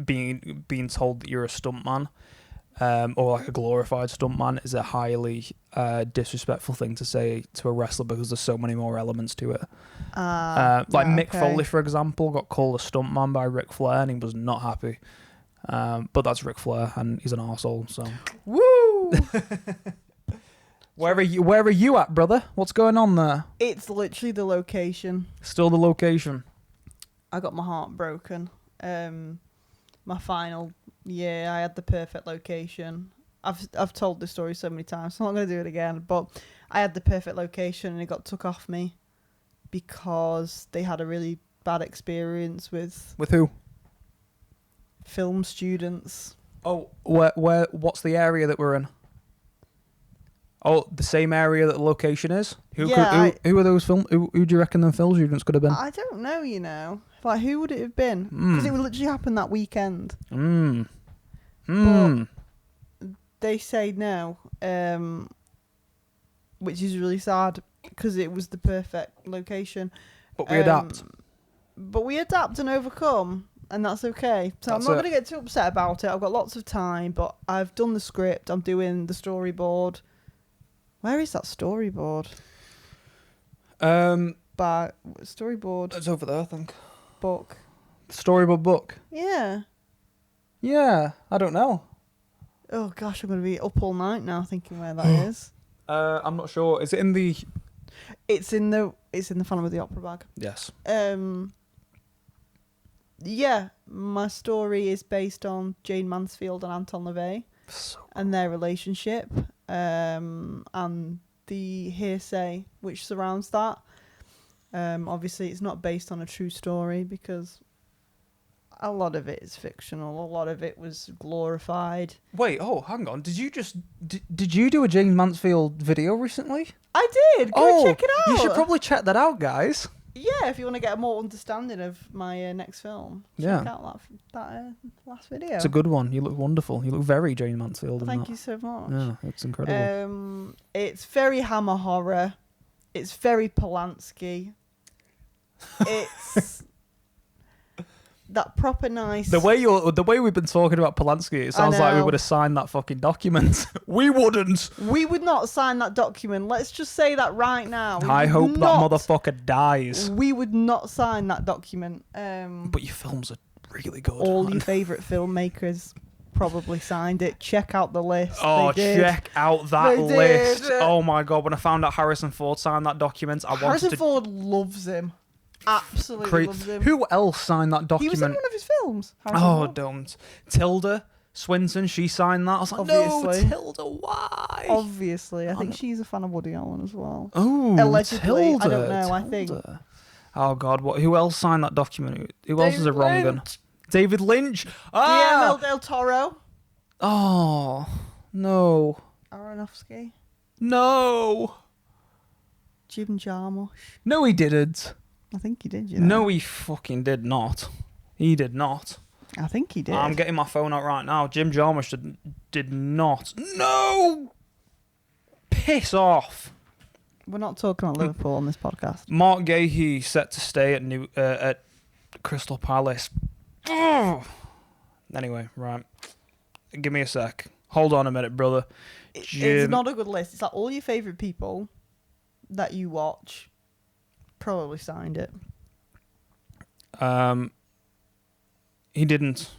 being told that you're a stuntman, or like a glorified stuntman, is a highly disrespectful thing to say to a wrestler because there's so many more elements to it. Like right, Mick okay. Foley, for example, got called a stuntman by Ric Flair and he was not happy. But that's Ric Flair and he's an arsehole, so. Woo! Where are you at, brother? What's going on there? It's literally the location. Still the location. I got my heart broken. My final year, I had the perfect location. I've told this story so many times, so I'm not going to do it again. But I had the perfect location, and it got took off me because they had a really bad experience with With who? film students. Oh, where? What's the area that we're in? Oh, the same area that the location is. Who are those film? Who do you reckon the film students could have been? I don't know. Like, who would it have been? Because it would literally happen that weekend. But they say no, which is really sad because it was the perfect location. But we adapt. But we adapt and overcome, and that's okay. So I'm not going to get too upset about it. I've got lots of time, but I've done the script. I'm doing the storyboard. Where is that storyboard? But storyboard It's over there, I think. book. Storyboard book. Yeah. Yeah, I don't know. Oh gosh, I'm going to be up all night now thinking where that is. I'm not sure. Is it in the? It's in the Phantom of the Opera bag. Yes. Yeah, my story is based on Jane Mansfield and Anton LaVey and their relationship, and the hearsay which surrounds that. Obviously, it's not based on a true story because a lot of it is fictional. A lot of it was glorified. Wait. Oh, hang on. Did you do a James Mansfield video recently? I did. Go check it out. You should probably check that out, guys. Yeah, if you want to get a more understanding of my next film, check out that last video. It's a good one. You look wonderful. You look very Jane Mansfield. Thank you so much. Yeah, it's incredible. It's very Hammer horror. It's very Polanski. It's that proper nice. The way we've been talking about Polanski, it sounds like we would have signed that fucking document. We wouldn't. We would not sign that document. Let's just say that right now. I hope that motherfucker dies. We would not sign that document. But your films are really good. All your favourite filmmakers probably signed it. Check out the list. Oh, check out that list. Did. Oh my god, when I found out Harrison Ford signed that document, Harrison Ford loves him. Absolutely loves him. Who else signed that document? He was in one of his films. Ford. Don't. Tilda Swinton, she signed that. I was like, Obviously. no, Tilda, why? Obviously. I think she's a fan of Woody Allen as well. Oh, allegedly. Tilda, I don't know, I think. Oh god, who else signed that document? Who else is a wrong one? David Lynch. Guillermo del Toro. Oh, no. Aronofsky. No. Jim Jarmusch. No, he didn't. I think he did, you know. No, he fucking did not. He did not. I think he did. I'm getting my phone out right now. Jim Jarmusch did not. No! Piss off. We're not talking about Liverpool on this podcast. Mark Gahey set to stay at Crystal Palace. Ugh. Anyway, right. Give me a sec. Hold on a minute, brother. It's not a good list. It's like all your favourite people that you watch probably signed it. He didn't.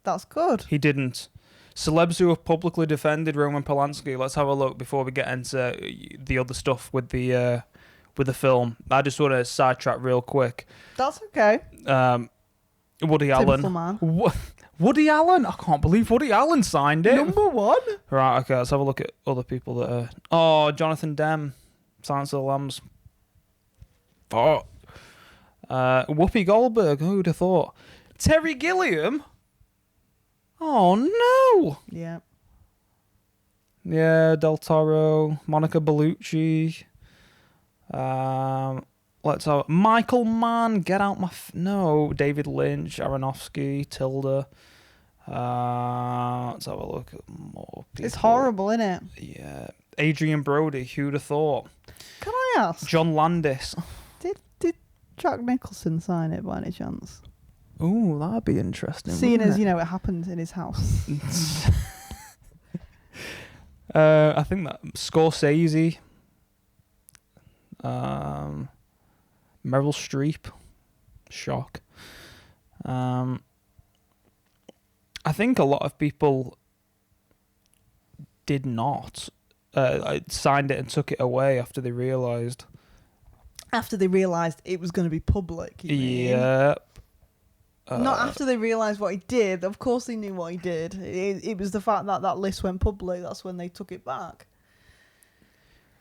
That's good. He didn't. Celebs who have publicly defended Roman Polanski. Let's have a look before we get into the other stuff with the film. I just want to sidetrack real quick. That's okay. Woody Typical Allen. man. Woody Allen? I can't believe Woody Allen signed it. Number one. Right, okay, let's have a look at other people that are... Oh, Jonathan Demme. Silence of the Lambs. Fuck. Whoopi Goldberg. Who'd have thought? Terry Gilliam. Oh no. Yeah. Yeah, Del Toro, Monica Bellucci. Let's have Michael Mann. Get out my no. David Lynch, Aronofsky, Tilda. Let's have a look at more people. It's horrible, isn't it? Yeah, Adrian Brody. Who'd have thought? Can I ask? John Landis. Did Jack Nicholson sign it by any chance? Ooh, that'd be interesting. Seeing wouldn't as, it? you know, it happened in his house. I think that Scorsese, Meryl Streep, shock. I think a lot of people did not signed it and took it away after they realised. After they realised it was going to be public, you mean? Yeah. Not after they realised what he did. Of course they knew what he did. It was the fact that that list went public. That's when they took it back.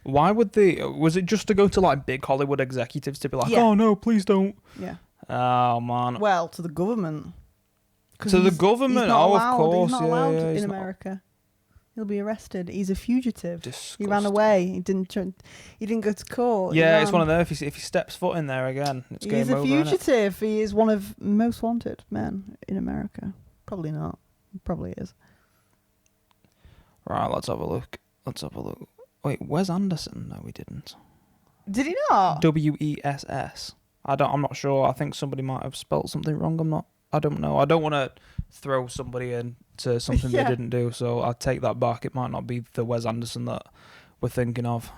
Why would they? Was it just to go to like big Hollywood executives to be like, Yeah. oh no, please don't? Yeah. Oh man. Well, to the government. 'Cause To the he's government? not Oh, of allowed. course, He's not yeah, allowed yeah, he's in not- America. He'll be arrested. He's a fugitive. Disgusting. He ran away. He didn't go to court. He Yeah, it's ran. one of them. If he steps foot in there again, it's He's game a over. Innit? fugitive. He is one of most wanted men in America. Probably not. Probably is. Right, let's have a look. Wait, Wes Anderson? No, we didn't. Did he not? WESS. I'm not sure. I think somebody might have spelt something wrong. I don't know. I don't want to throw somebody into something Yeah. they didn't do, so I'll take that back. It might not be the Wes Anderson that we're thinking of.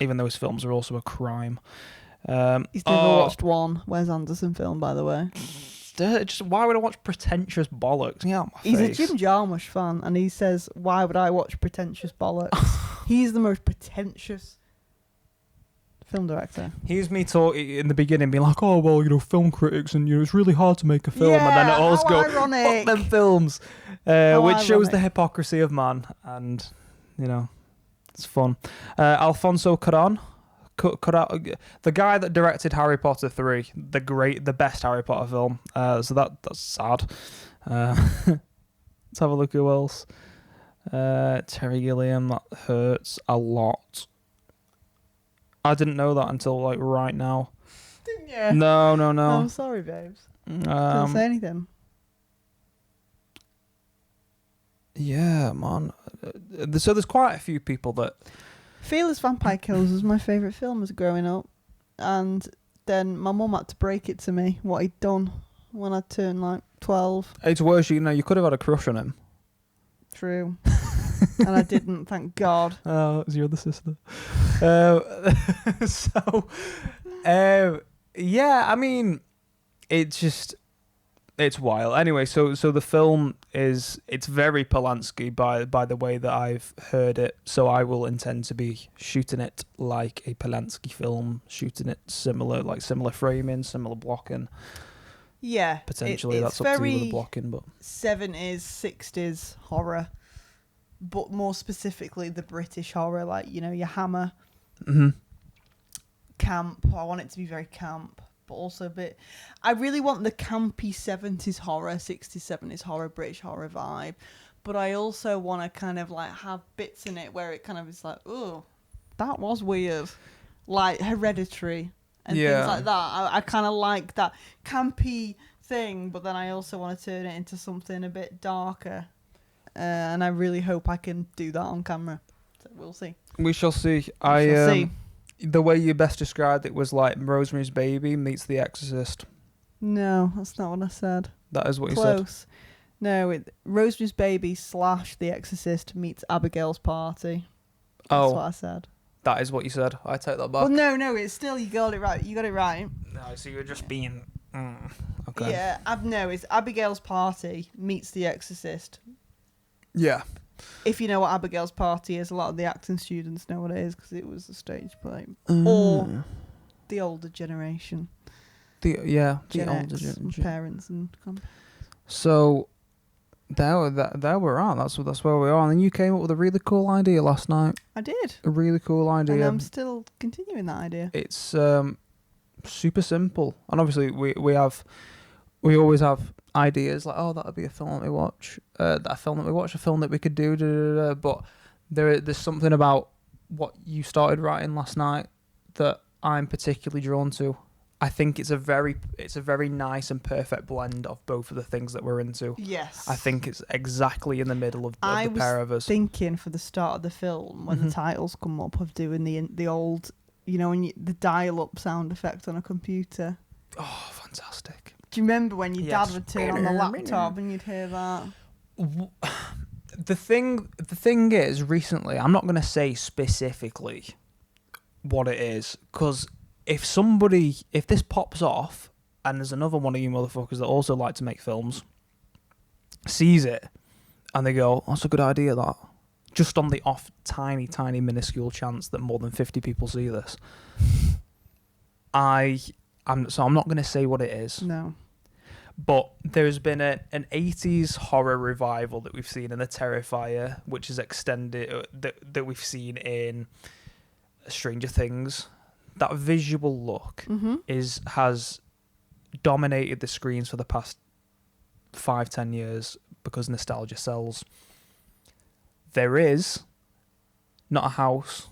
Even though his films are also a crime. He's never watched one Wes Anderson film, by the way. Just why would I watch pretentious bollocks? Get out my He's face. a Jim Jarmusch fan, and he says, "Why would I watch pretentious bollocks?" He's the most pretentious film director. Here's me talking in the beginning, being like, "Oh well, film critics, and it's really hard to make a film," and then it Yeah, always how go, ironic. "Fuck them films," which shows ironic. the hypocrisy of man, and it's fun. Alfonso Cuarón, the guy that directed Harry Potter 3, the best Harry Potter film. So that's sad. Let's have a look who else. Terry Gilliam, that hurts a lot. I didn't know that until like right now. Didn't you? No. I'm sorry, babes. Didn't say anything. Yeah, man. So there's quite a few people that. Fearless Vampire Killers was my favourite film as growing up, and then my mum had to break it to me what he'd done when I turned like 12. It's worse, you could have had a crush on him. True. And I didn't, thank God. Oh, it was your other sister. Yeah, I mean, it's wild. Anyway, so the film it's very Polanski by the way that I've heard it. So I will intend to be shooting it like a Polanski film, shooting it similar framing, similar blocking. Yeah. Potentially, it's that's up to you with the very blocking, but 70s, 60s horror, but more specifically the British horror, like, your Hammer, camp. I want it to be very camp, but also a bit. I really want the campy 70s horror, 60s, 70s horror, British horror vibe, but I also want to kind of like have bits in it where it kind of is like, oh, that was weird, like Hereditary and things like that. I kind of like that campy thing, but then I also want to turn it into something a bit darker, and I really hope I can do that on camera. So we'll see. we shall see. We shall see. The way you best described it was like Rosemary's Baby meets The Exorcist. No, that's not what I said. That is what you said. Close. No, Rosemary's Baby / The Exorcist meets Abigail's Party. That's what I said. That is what you said. I take that back. Well, no, it's still, you got it right. You got it right. No, so you're just being... okay. Yeah, no, it's Abigail's Party meets The Exorcist. Yeah. If you know what Abigail's Party is, a lot of the acting students know what it is because it was a stage play. Or the older generation. The Gen older X generation. parents and So, there we're at. That's where we are. And then you came up with a really cool idea last night. I did. A really cool idea. And I'm still continuing that idea. It's super simple, and obviously we always have ideas like, oh, that would be a film that we watch, a film that we could do, but there's something about what you started writing last night that I'm particularly drawn to. I think it's a very nice and perfect blend of both of the things that we're into. Yes. I think it's exactly in the middle of the pair of us. I was thinking for the start of the film, when the titles come up, of doing the old, when the dial-up sound effect on a computer. Oh, fantastic. Do you remember when your Yes. dad would turn on the laptop and you'd hear that? The thing is, recently, I'm not going to say specifically what it is, because if this pops off, and there's another one of you motherfuckers that also like to make films, sees it, and they go, that's a good idea, that. Just on the off tiny, tiny, minuscule chance that more than 50 people see this. I'm not going to say what it is. No. But there's been an 80s horror revival that we've seen in The Terrifier, which is extended, that we've seen in Stranger Things. That visual look has dominated the screens for the past 5-10 years because nostalgia sells. There is not a house.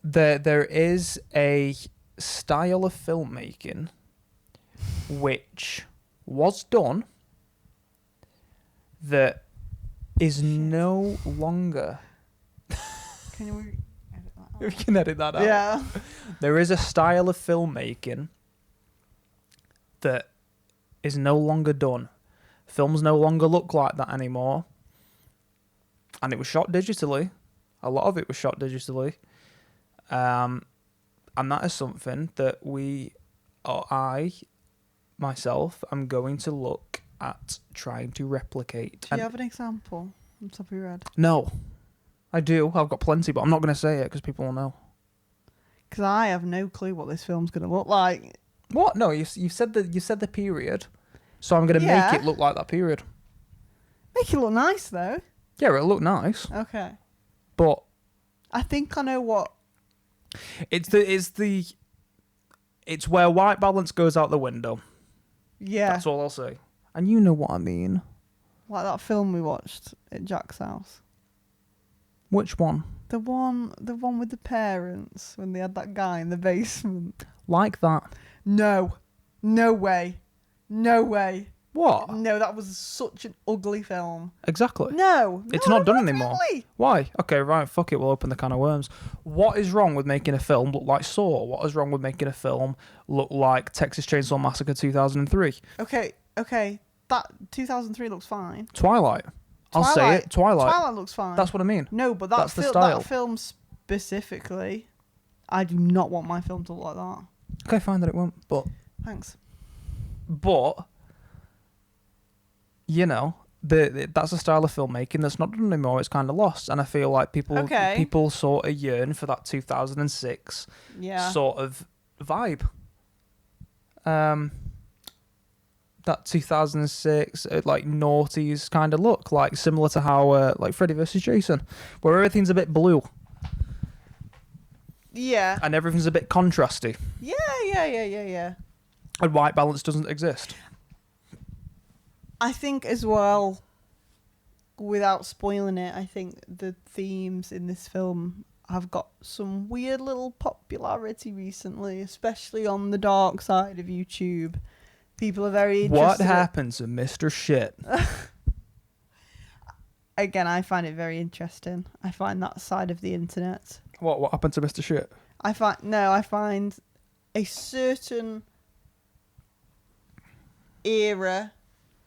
There is a style of filmmaking which was done that is no longer. Can we edit that out? We can edit that out. Yeah. There is a style of filmmaking that is no longer done. Films no longer look like that anymore. And it was shot digitally. A lot of it was shot digitally. And that is something that I, myself, am going to look at trying to replicate. Do you have an example on top of your head? No. I do. I've got plenty, but I'm not going to say it because people will know. Because I have no clue what this film's going to look like. What? No, you said the period. So I'm going to Yeah. make it look like that period. Make it look nice, though. Yeah, it'll look nice. Okay. But I think I know what... it's where white balance goes out the window. Yeah. That's all I'll say. And you know what I mean. Like that film we watched at Jack's house. Which one? The one with the parents when they had that guy in the basement. Like that. No. No way. No way. What? No, that was such an ugly film. Exactly. No. It's No, not done it wasn't anymore. ugly. Why? Okay, right, fuck it, we'll open the can of worms. What is wrong with making a film look like Saw? What is wrong with making a film look like Texas Chainsaw Massacre 2003? Okay. That 2003 looks fine. Twilight. I'll say it. Twilight. Twilight looks fine. That's what I mean. No, but That's the style. that film specifically, I do not want my film to look like that. Okay, fine that it won't. But Thanks. that's a style of filmmaking that's not done anymore. It's kind of lost, and I feel like people sort of yearn for that 2006 sort of vibe. That 2006 like noughties kind of look, like similar to how like Freddy vs Jason, where everything's a bit blue. Yeah. And everything's a bit contrasty. Yeah. And white balance doesn't exist. I think as well, without spoiling it, I think the themes in this film have got some weird little popularity recently, especially on the dark side of YouTube. People are very interested. What happened to Mr. Shit? Again, I find it very interesting. I find that side of the internet. What happened to Mr. Shit? I find a certain era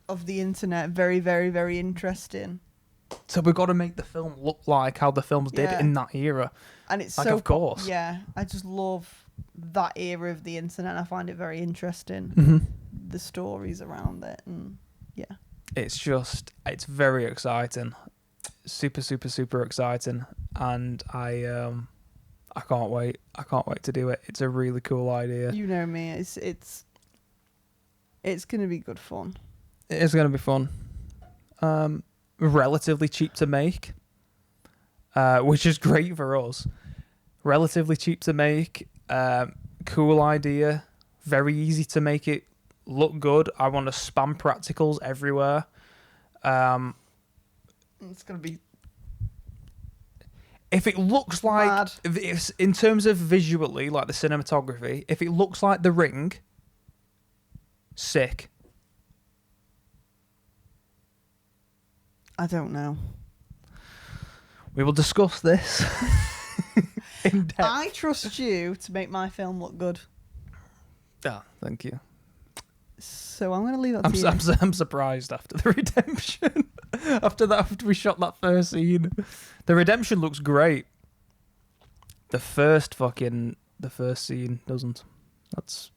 of the internet very, very, very interesting. So we've got to make the film look like how the films did in that era. And it's like, so of course. Yeah, I just love that era of the internet. I find it very interesting. Mm-hmm. The stories around it, and yeah. It's very exciting. Super, super, super exciting. And I can't wait. I can't wait to do it. It's a really cool idea. You know me. It's gonna be good fun. It is going to be fun. Relatively cheap to make, which is great for us. Relatively cheap to make. Cool idea. Very easy to make it look good. I want to spam practicals everywhere. It's gonna be If it looks like, mad. if in terms of visually, like the cinematography, if it looks like The Ring, sick. I don't know. We will discuss this in depth. I trust you to make my film look good. Ah, thank you. So I'm going to leave that to you. I'm surprised after the redemption. after we shot that first scene, the redemption looks great. The first scene doesn't. That's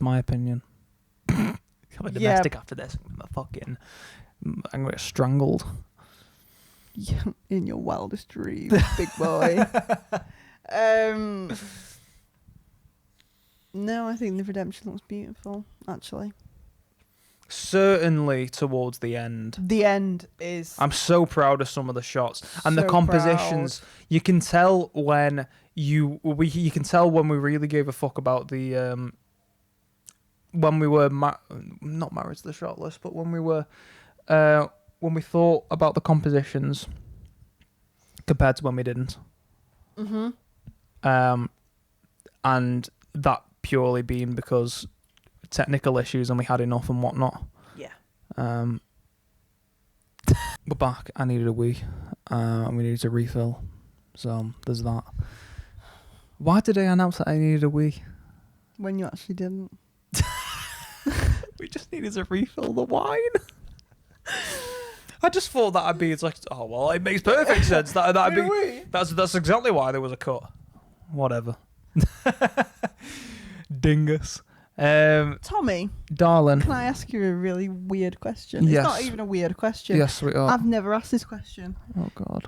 my opinion. I'm a domestic after this. I'm gonna get strangled. Yeah, in your wildest dreams, big boy. No, I think the redemption looks beautiful, actually. Certainly towards the end. The end is... I'm so proud of some of the shots and the So compositions. You can tell when you can tell when we really gave a fuck about the when we were not married to the shot list, but when we were when we thought about the compositions compared to when we didn't. Mm-hmm. And that purely being because technical issues and we had enough and whatnot. Yeah. We're back. I needed a wee. And we needed to refill. So there's that. Why did I announce that I needed a wee? When you actually didn't. We just needed to refill the wine. I just thought that'd be. It's like, oh well, it makes perfect sense. That'd be. That's exactly why there was a cut. Whatever. Dingus. Tommy, Darling. can I ask you a really weird question? Yes. It's not even a weird question. Yes, sweetheart. I've never asked this question. Oh God.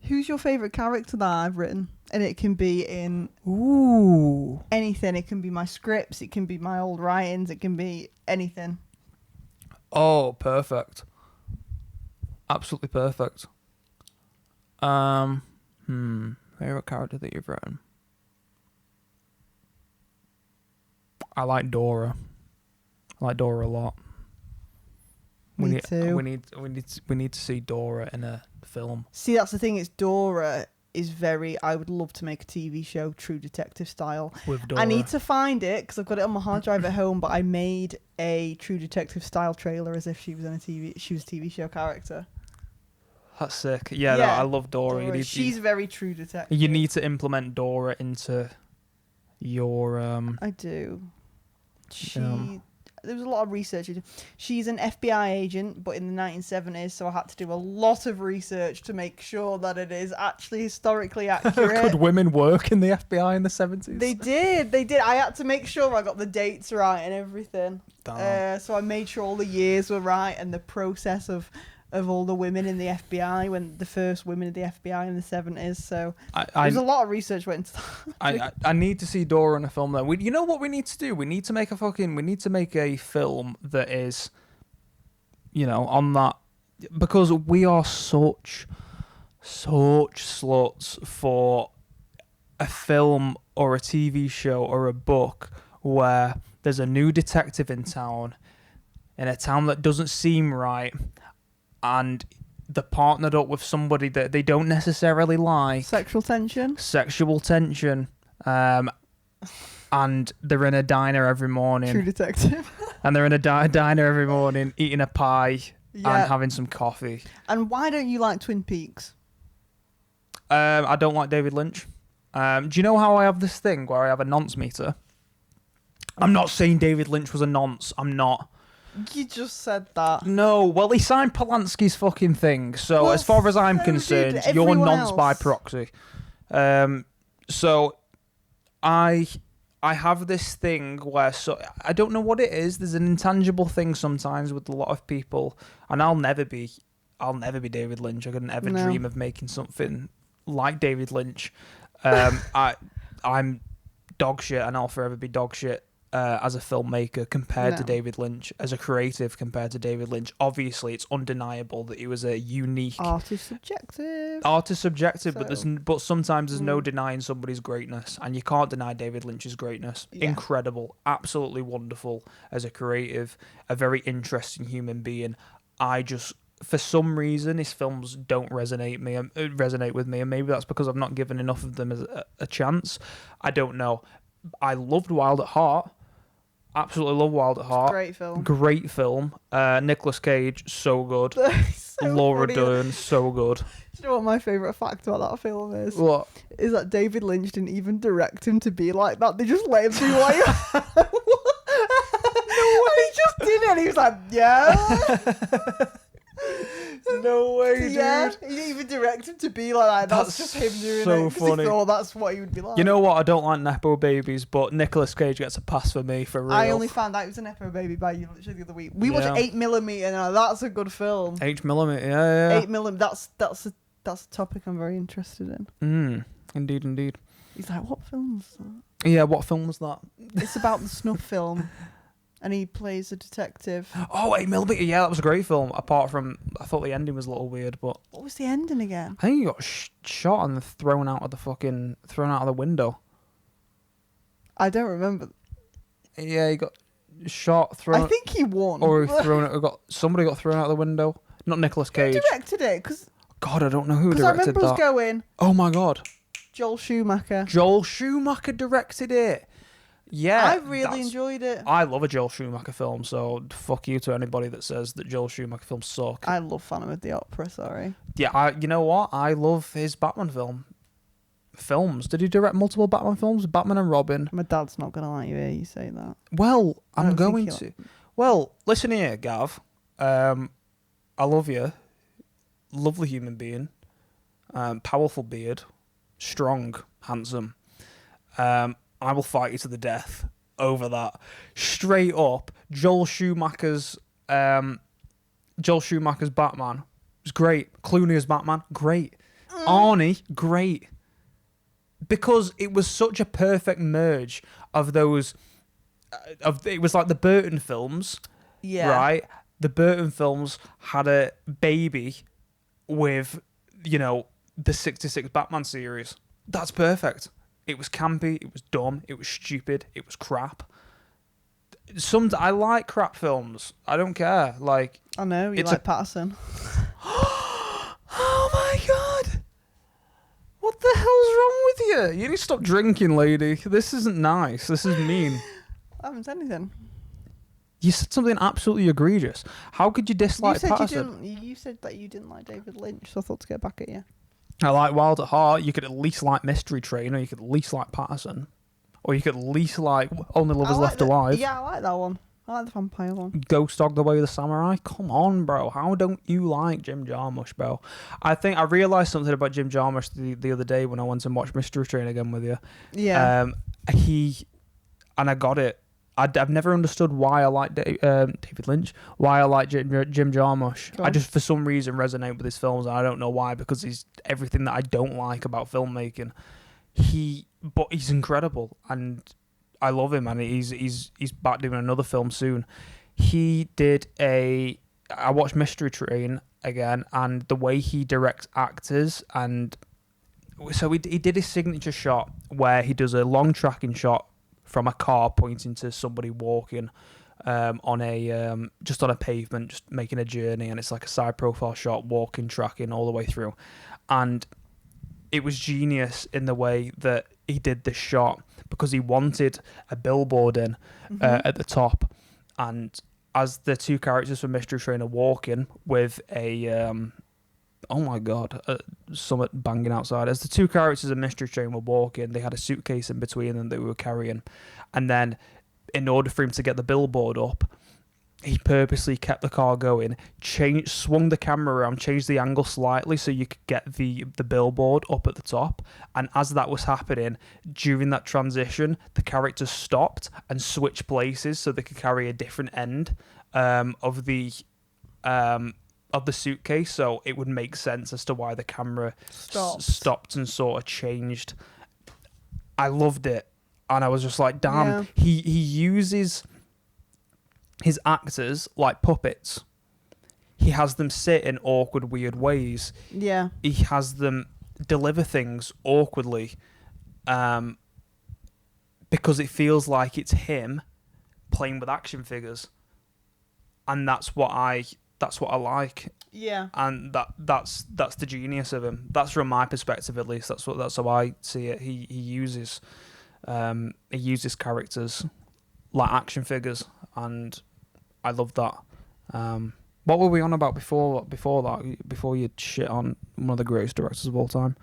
Who's your favourite character that I've written? And it can be in Ooh. anything. It can be my scripts. It can be my old writings. It can be anything. Oh, perfect. Absolutely perfect. Favorite character that you've written? I like Dora. I like Dora a lot. Me too. We need to see Dora in a film. See, that's the thing. It's Dora is very... I would love to make a TV show, True Detective style. With Dora. I need to find it because I've got it on my hard drive at home, but I made a True Detective style trailer as if she was in a TV show character. That's sick. Yeah, no, I love Dora. Dora. She's very True Detective. You need to implement Dora into your I do. There was a lot of research. She's an FBI agent, but in the 1970s, so I had to do a lot of research to make sure that it is actually historically accurate. Could women work in the FBI in the 70s? They did. I had to make sure I got the dates right and everything. So I made sure all the years were right and the process of all the women in the FBI, when the first women in the FBI in the 70s. So there's a lot of research went into that. I need to see Dora in a film though. You know what we need to do? We need to make a film that is, on that, because we are such sluts for a film or a TV show or a book where there's a new detective in a town that doesn't seem right, and they're partnered up with somebody that they don't necessarily like. Sexual tension. And they're in a diner every morning. True Detective. And they're in a diner every morning eating a pie and having some coffee. And why don't you like Twin Peaks? I don't like David Lynch. Do you know how I have this thing where I have a nonce meter? I'm not saying David Lynch was a nonce. I'm not. You just said that. No, well, he signed Polanski's fucking thing. So Well, as far as I'm so concerned, did you're everyone nonce by else. proxy. So I have this thing where, so I don't know what it is. There's an intangible thing sometimes with a lot of people, and I'll never be David Lynch. I couldn't ever dream of making something like David Lynch. I'm dog shit, and I'll forever be dog shit. as a filmmaker compared to No. David Lynch, as a creative compared to David Lynch. Obviously, it's undeniable that he was a unique Art is subjective. art is subjective, but So- but sometimes there's no Mm. denying somebody's greatness, and you can't deny David Lynch's greatness. Yeah. Incredible, absolutely wonderful as a creative, a very interesting human being. I just, for some reason, his films don't resonate with me, and maybe that's because I've not given enough of them as a chance. I don't know. I loved Wild at Heart. Absolutely love Wild at Heart. Great film. Great film. Nicolas Cage, so good. So Laura funny. Dern, so good. Do you know what my favourite fact about that film is? What? Is that David Lynch didn't even direct him to be like that. They just let him do like and he just did it. And he was like, yeah. No way, dude. Yeah, he didn't even direct him to be like that. That's That's just him doing so it. 'cause funny. He thought that's what he would be like. You know what? I don't like Nepo babies, but Nicolas Cage gets a pass for me, for real. I only found out it was an Nepo baby by you literally the other week. We watched Yeah. 8mm now. That's a good film. H-millimeter, yeah. 8mm. That's a topic I'm very interested in. Indeed. He's like, what film is that? Yeah, what film was that? It's about the snuff film, and he plays a detective. Oh, 8mm, yeah, that was a great film. Apart from, I thought the ending was a little weird, but What was the ending again? I think he got shot and thrown out of the window. I don't remember. Yeah, he got shot, thrown. I think he won. Or somebody got thrown out of the window. Not Nicolas Who Cage. directed it? Because God, I don't know who I directed remember us that. going, Oh my God, Joel Schumacher. Joel Schumacher directed it. Yeah, I really that's- enjoyed it. I love a Joel Schumacher film, so fuck you to anybody that says that Joel Schumacher films suck. I love Phantom of the Opera, sorry. Yeah, you know what? I love his Batman films. Did he direct multiple Batman films? Batman and Robin. My dad's not going to like you hear you say that. Well, I I'm don't think going he'll- to. Well, listen here, Gav. I love you. Lovely human being. Powerful beard. Strong. Handsome. I will fight you to the death over that. Straight up, Joel Schumacher's Batman was great. Clooney as Batman, great. Arnie, great. Because it was such a perfect merge of those. It was like the Burton films, Yeah. right? The Burton films had a baby with, the 66 Batman series. That's perfect. It was campy, it was dumb, it was stupid, it was crap. I like crap films. I don't care. Like, I know, you It's like Patterson. oh my God. What the hell's wrong with you? You need to stop drinking, lady. This isn't nice. This is mean. I haven't said anything. You said something absolutely egregious. How could you dislike you said Patterson? you said that you didn't like David Lynch, so I thought to get back at you. I like Wild at Heart. You could at least like Mystery Train, or you could at least like Patterson. Or you could at least like Only Lovers Left Alive. Yeah, I like that one. I like the vampire one. Ghost Dog The Way of the Samurai. Come on, bro. How don't you like Jim Jarmusch, bro? I think I realised something about Jim Jarmusch the other day when I went and watched Mystery Train again with you. Yeah. I got it. I've never understood why I like David Lynch, why I like Jim Jarmusch. Go I on. just, for some reason, resonate with his films, and I don't know why, because he's everything that I don't like about filmmaking. But he's incredible, and I love him, and he's back doing another film soon. I watched Mystery Train again, and the way he directs actors, and so he did his signature shot where he does a long tracking shot from a car pointing to somebody walking on a just on a pavement, just making a journey, and it's like a side profile shot, walking, tracking all the way through. And it was genius in the way that he did this shot, because he wanted a billboard in at the top, and as the two characters from Mystery Train are walking with a oh my God, something banging outside. As the two characters in Mystery Train were walking, they had a suitcase in between them that they were carrying. And then, in order for him to get the billboard up, he purposely kept the car going, swung the camera around, changed the angle slightly so you could get the billboard up at the top. And as that was happening, during that transition, the characters stopped and switched places so they could carry a different end of the suitcase, so it would make sense as to why the camera stopped and sort of changed. I loved it. and I was just like, damn. Yeah. He uses his actors like puppets. He has them sit in awkward, weird ways. Yeah. He has them deliver things awkwardly, because it feels like it's him playing with action figures, and that's what I like. Yeah. And that's the genius of him. That's from my perspective, at least. That's how I see it. He uses characters like action figures, and I love that. What were we on about before that? Before you shit on one of the greatest directors of all time?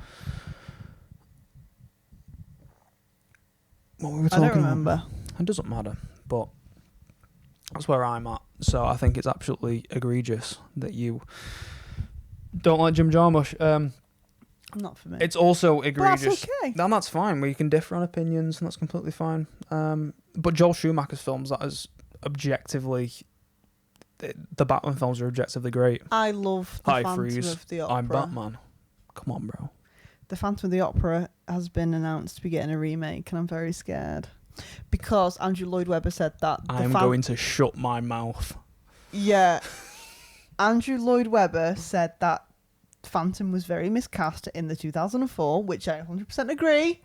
What were we I talking don't remember. about? It doesn't matter, but that's where I'm at. So I think it's absolutely egregious that you don't like Jim Jarmusch. Not for me. It's also But egregious. that's okay. And that's fine. We can differ on opinions, and that's completely fine. But Joel Schumacher's films, that is objectively, the Batman films are objectively great. I love the Hi, Phantom Freeze. of the Opera. I'm Batman. Come on, bro. The Phantom of the Opera has been announced to be getting a remake, and I'm very scared because Andrew Lloyd Webber said that. I'm going to shut my mouth. Yeah, Andrew Lloyd Webber said that Phantom was very miscast in the 2004, which I 100% agree.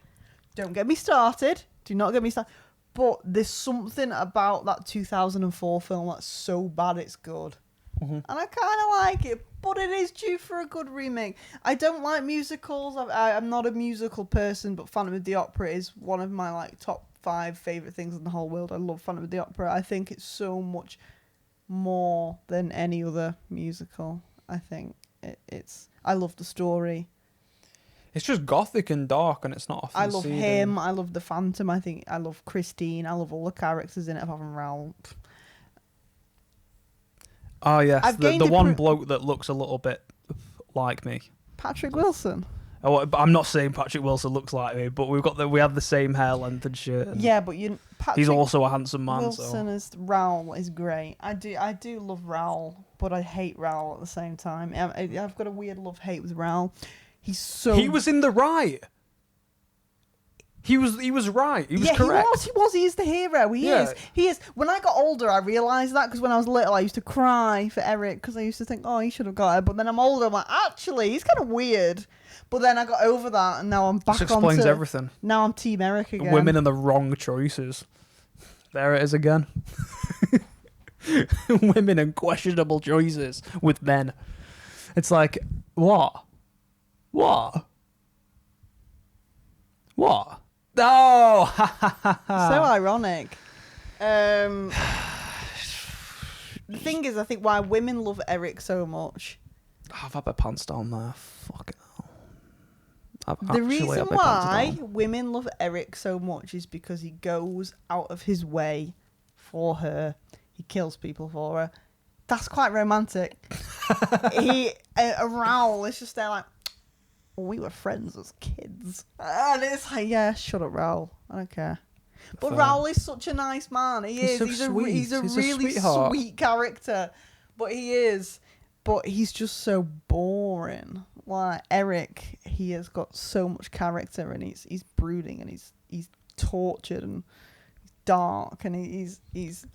Don't get me started. Do not get me started. But there's something about that 2004 film that's so bad it's good. And I kind of like it, but it is due for a good remake. I don't like musicals. I'm not a musical person, but Phantom of the Opera is one of my like top 5 favourite things in the whole world. I love Phantom of the Opera. I think it's so much more than any other musical. I think it's... I love the story. It's just gothic and dark, and it's not often I love seen him. I love the Phantom. I think I love Christine. I love all the characters in it apart from Raoul. Oh, yes. I've The gained one bloke that looks a little bit like me. Patrick Wilson. Oh, I'm not saying Patrick Wilson looks like me, but we have the same hair length and shit. And Yeah, but Patrick he's also a handsome man. Wilson So as Raoul is great. I do love Raoul, but I hate Raoul at the same time. I've got a weird love-hate with Raoul. He was in the right. He was right. He was correct. He was. He is the hero. He is. When I got older, I realised that, because when I was little, I used to cry for Eric because I used to think, oh, he should have got it. But then I'm older, I'm like, actually, he's kind of weird. But then I got over that, and now I'm back on. This explains everything. Now I'm Team Eric again. Women and the wrong choices. There it is again. Women and questionable choices with men. It's like, what? Oh! So ironic. The thing is, I think why women love Eric so much. I've had my pants down there. Fucking hell. The reason why women love Eric so much is because he goes out of his way for her. He kills people for her. That's quite romantic. Raoul is just there like, we were friends as kids. And it's like, yeah, shut up, Raoul. I don't care. But Fair. Raoul is such a nice man. He's so a sweet. He's a He's a really sweetheart. sweet character. But he is. But he's just so boring. Like Eric, he has got so much character, and he's brooding, and he's tortured, and he's dark, and he's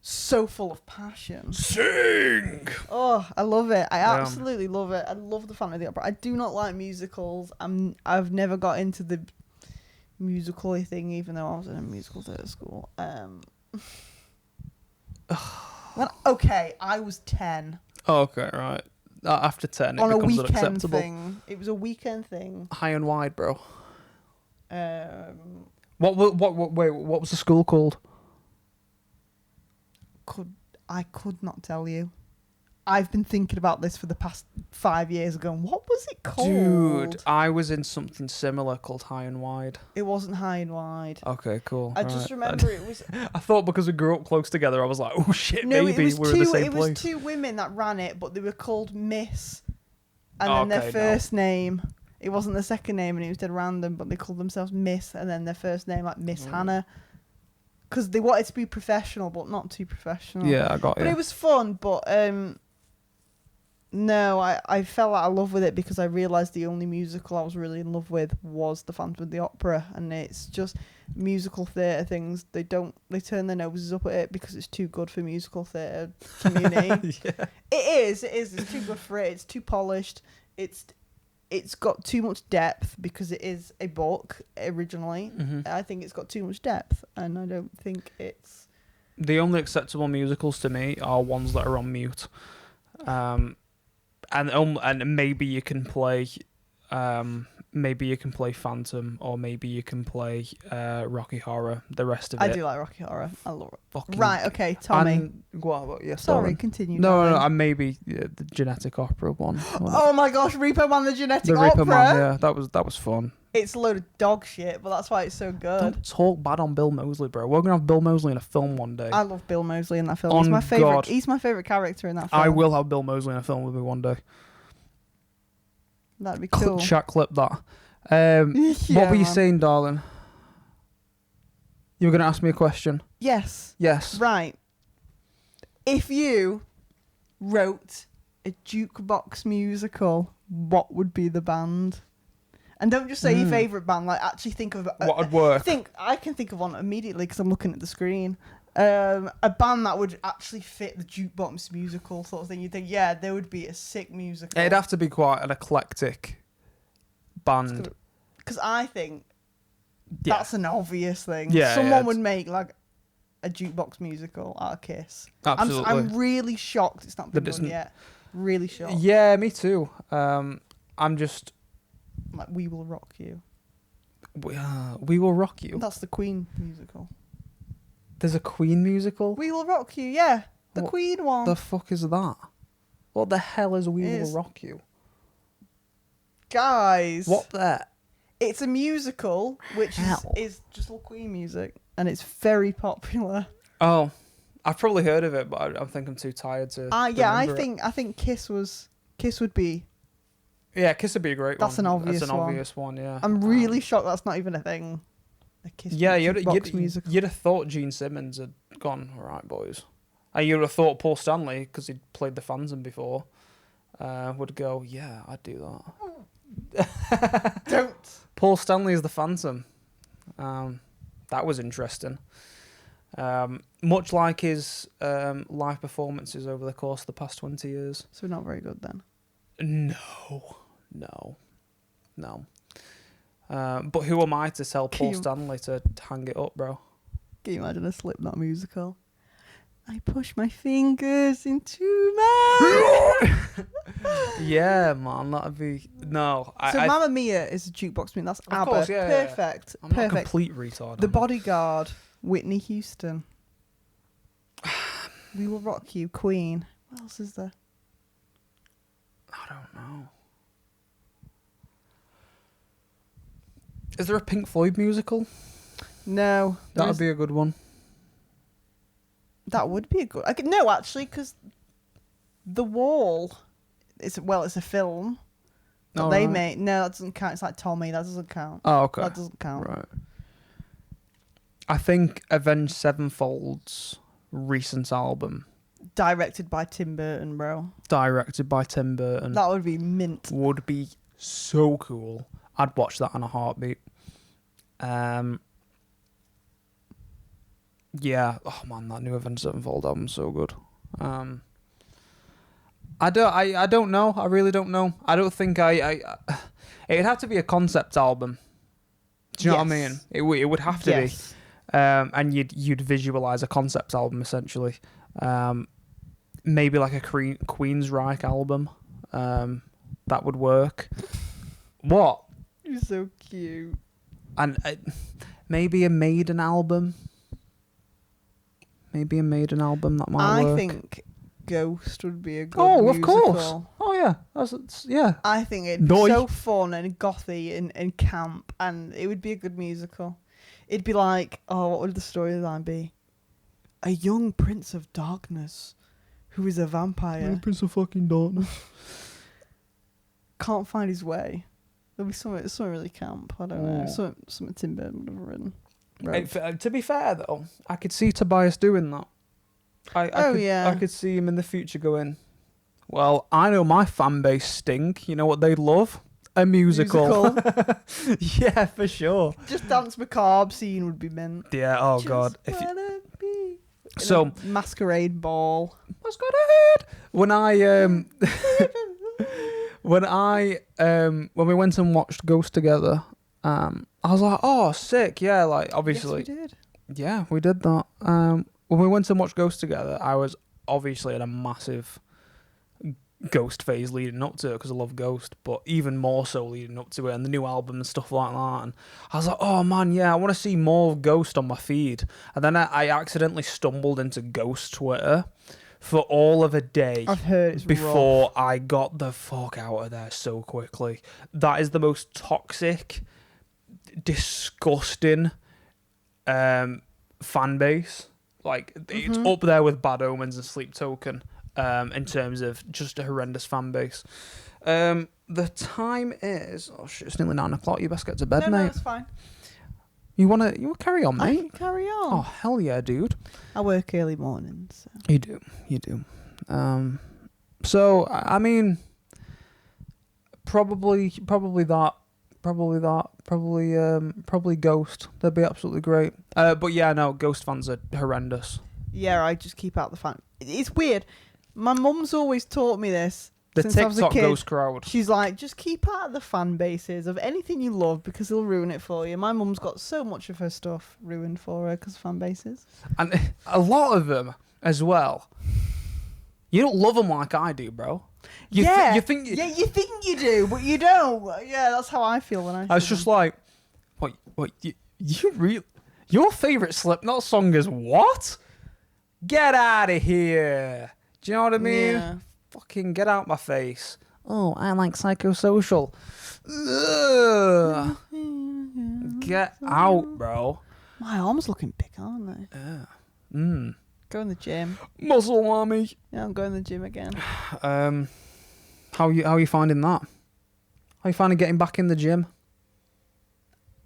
so full of passion. Sing! Oh, I love it. I absolutely love it. I love the Phantom of the Opera. I do not like musicals. I've never got into the musical-y thing, even though I was in a musical theatre school. Okay, I was 10. Oh, okay, right. After 10, it On a becomes weekend unacceptable. thing. It was a weekend thing. High and wide, bro. Um, What was the school called? I could not tell you. I've been thinking about this for the past 5 years ago. What was it called? Dude, I was in something similar called High and Wide. It wasn't High and Wide. Okay, cool. I just remember it was... I thought because we grew up close together, I was like, oh shit, No, maybe we're in the same place. It was 2 women that ran it, but they were called Miss. And then their first name... It wasn't the second name, and it was dead random, but they called themselves Miss, and then their first name, like Miss Hannah. Because they wanted to be professional, but not too professional. Yeah, I got it. But it was fun, but... No, I fell out of love with it because I realised the only musical I was really in love with was The Phantom of the Opera. And it's just... musical theatre things, they turn their noses up at it because it's too good for musical theatre community. Yeah. It is. It's too good for it. It's too polished. It's got too much depth because it is a book originally. Mm-hmm. I think it's got too much depth, and I don't think it's. The only acceptable musicals to me are ones that are on mute, and maybe you can play, Phantom, or maybe you can play Rocky Horror. The rest of I it, do like Rocky Horror. I love it. fucking- Right. Okay, Tommy. And, yes, Sorry. darling. Continue. No, darling. and maybe the Genetic Opera one. Oh my gosh, Repo Man the Genetic the Opera. Reaper Man, yeah, that was fun. It's a load of dog shit, but that's why it's so good. Don't talk bad on Bill Moseley, bro. We're gonna have Bill Moseley in a film one day. I love Bill Moseley in that film. On He's my favorite. God. He's my favorite character in that film. I will have Bill Moseley in a film with me one day. That'd be cool. Chat clip that. What were you saying, darling? You were gonna ask me a question. Yes. Yes. Right. If you wrote a jukebox musical, what would be the band? And don't just say your favourite band. Like, actually think of What would work? I can think of one immediately because I'm looking at the screen. A band that would actually fit the jukebox musical sort of thing. You'd think, yeah, there would be a sick musical. It'd have to be quite an eclectic band. Because I think Yeah. that's an obvious thing. Yeah, Someone yeah, would make like a jukebox musical out of Kiss. Absolutely. I'm really shocked it's not been That it's done yet. Really shocked. Yeah, me too. I'm just. Like We Will Rock You. We Will Rock You. That's the Queen musical. There's a Queen musical. We Will Rock You, yeah. The What Queen one. The fuck is that? What the hell is We It Will is. Rock You? Guys. What the? It's a musical which Hell. is just all Queen music, and it's very popular. Oh, I've probably heard of it, but I think I'm too tired to. Yeah, I remember it. think Kiss would be. Yeah, Kiss would be a great That's one. an obvious That's an one. obvious one. Yeah. I'm really shocked that's not even a thing. A Kiss Yeah, jukebox musical. you'd have thought Gene Simmons had gone, all right, boys. And you'd have thought Paul Stanley, because he'd played the Phantom before, would go, yeah, I'd do that. Don't. Paul Stanley is the Phantom. That was interesting. Much like his live performances over the course of the past 20 years. So not very good then. No. But who am I to tell Can Paul you- Stanley to hang it up, bro? Can you imagine a Slipknot musical? I push my fingers into my. Yeah, man, that'd be no. So Mamma Mia is a jukebox music. That's ABBA. Course, yeah. Perfect. I'm not a Perfect. complete retard. The am I? Bodyguard, Whitney Houston. We Will Rock You, Queen. What else is there? I don't know. Is there a Pink Floyd musical? No. there That'd is- be a good one. That would be a good. No, actually, because The Wall, it's a film that they Alright. made. No, that doesn't count. It's like Tommy. That doesn't count. Oh, okay. That doesn't count. Right. I think Avenged Sevenfold's recent album, Directed by Tim Burton, bro. directed by Tim Burton, That would be mint. would be so cool. I'd watch that in a heartbeat. Yeah. Oh man, that new Avenged Sevenfold album's so good. I don't know. I really don't know. I don't think it'd have to be a concept album. Do you know what I Yes. mean? It would have to Yes. be. And you'd visualize a concept album essentially. Maybe like a Queensryche album. That would work. What? You're so cute. And maybe a Maiden album. Maybe a Maiden album that might work. I think Ghost would be a good Oh, of musical. course. Oh yeah, yeah. I think it'd be Noi. so fun and gothy and camp, and it would be a good musical. It'd be like, what would the storyline be? A young prince of darkness who is a vampire Prince of fucking Darkness. can't find his way. There'll be something really camp. I don't know. Oh. Something Tim Burton would have written. To be fair though, I could see Tobias doing that. I could see him in the future going, well, I know my fan base stink. You know what they'd love? A musical. Musical. Yeah, for sure. Just Dance Macabre scene would be meant. Yeah, oh Just god. If you, wanna be in so a masquerade ball. what's got ahead? When when we went and watched Ghost together, I was like, oh sick, yeah, like obviously. Yes, we did. Yeah, we did that. When we went and watched Ghost together, I was obviously in a massive Ghost phase leading up to it because I love Ghost, but even more so leading up to it and the new album and stuff like that. And I was like, oh man, yeah, I want to see more of Ghost on my feed. And then I accidentally stumbled into Ghost Twitter for all of a day I've heard it's before rough. I got the fuck out of there so quickly. That is the most toxic, disgusting fan base. Like, it's up there with Bad Omens and Sleep Token. In terms of just a horrendous fan base. The time is it's nearly 9 o'clock. You best get to bed, No, mate. it's fine. You wanna carry on, I mate? can carry on. Oh hell yeah, dude. I work early mornings. So. You do. So I mean, probably Ghost. They'd be absolutely great. But yeah, no, Ghost fans are horrendous. Yeah, I just keep out the fan. It's weird. My mum's always taught me this. The since I was a TikTok kid. Ghost crowd. She's like, just keep out of the fan bases of anything you love because they'll ruin it for you. My mum's got so much of her stuff ruined for her because of fan bases. And a lot of them as well. You don't love them like I do, bro. You think you think you do, but you don't. Yeah, that's how I feel when I. I was just like, what? You really? Your favorite Slipknot song is what? Get out of here! Do you know what I mean? Yeah. Fucking get out my face. Oh, I like Psychosocial. Ugh. Get out, bro. My arms looking big, aren't they? Yeah. Go in the gym. Muscle army. Yeah, I'm going to the gym again. How you finding that? How you finding getting back in the gym?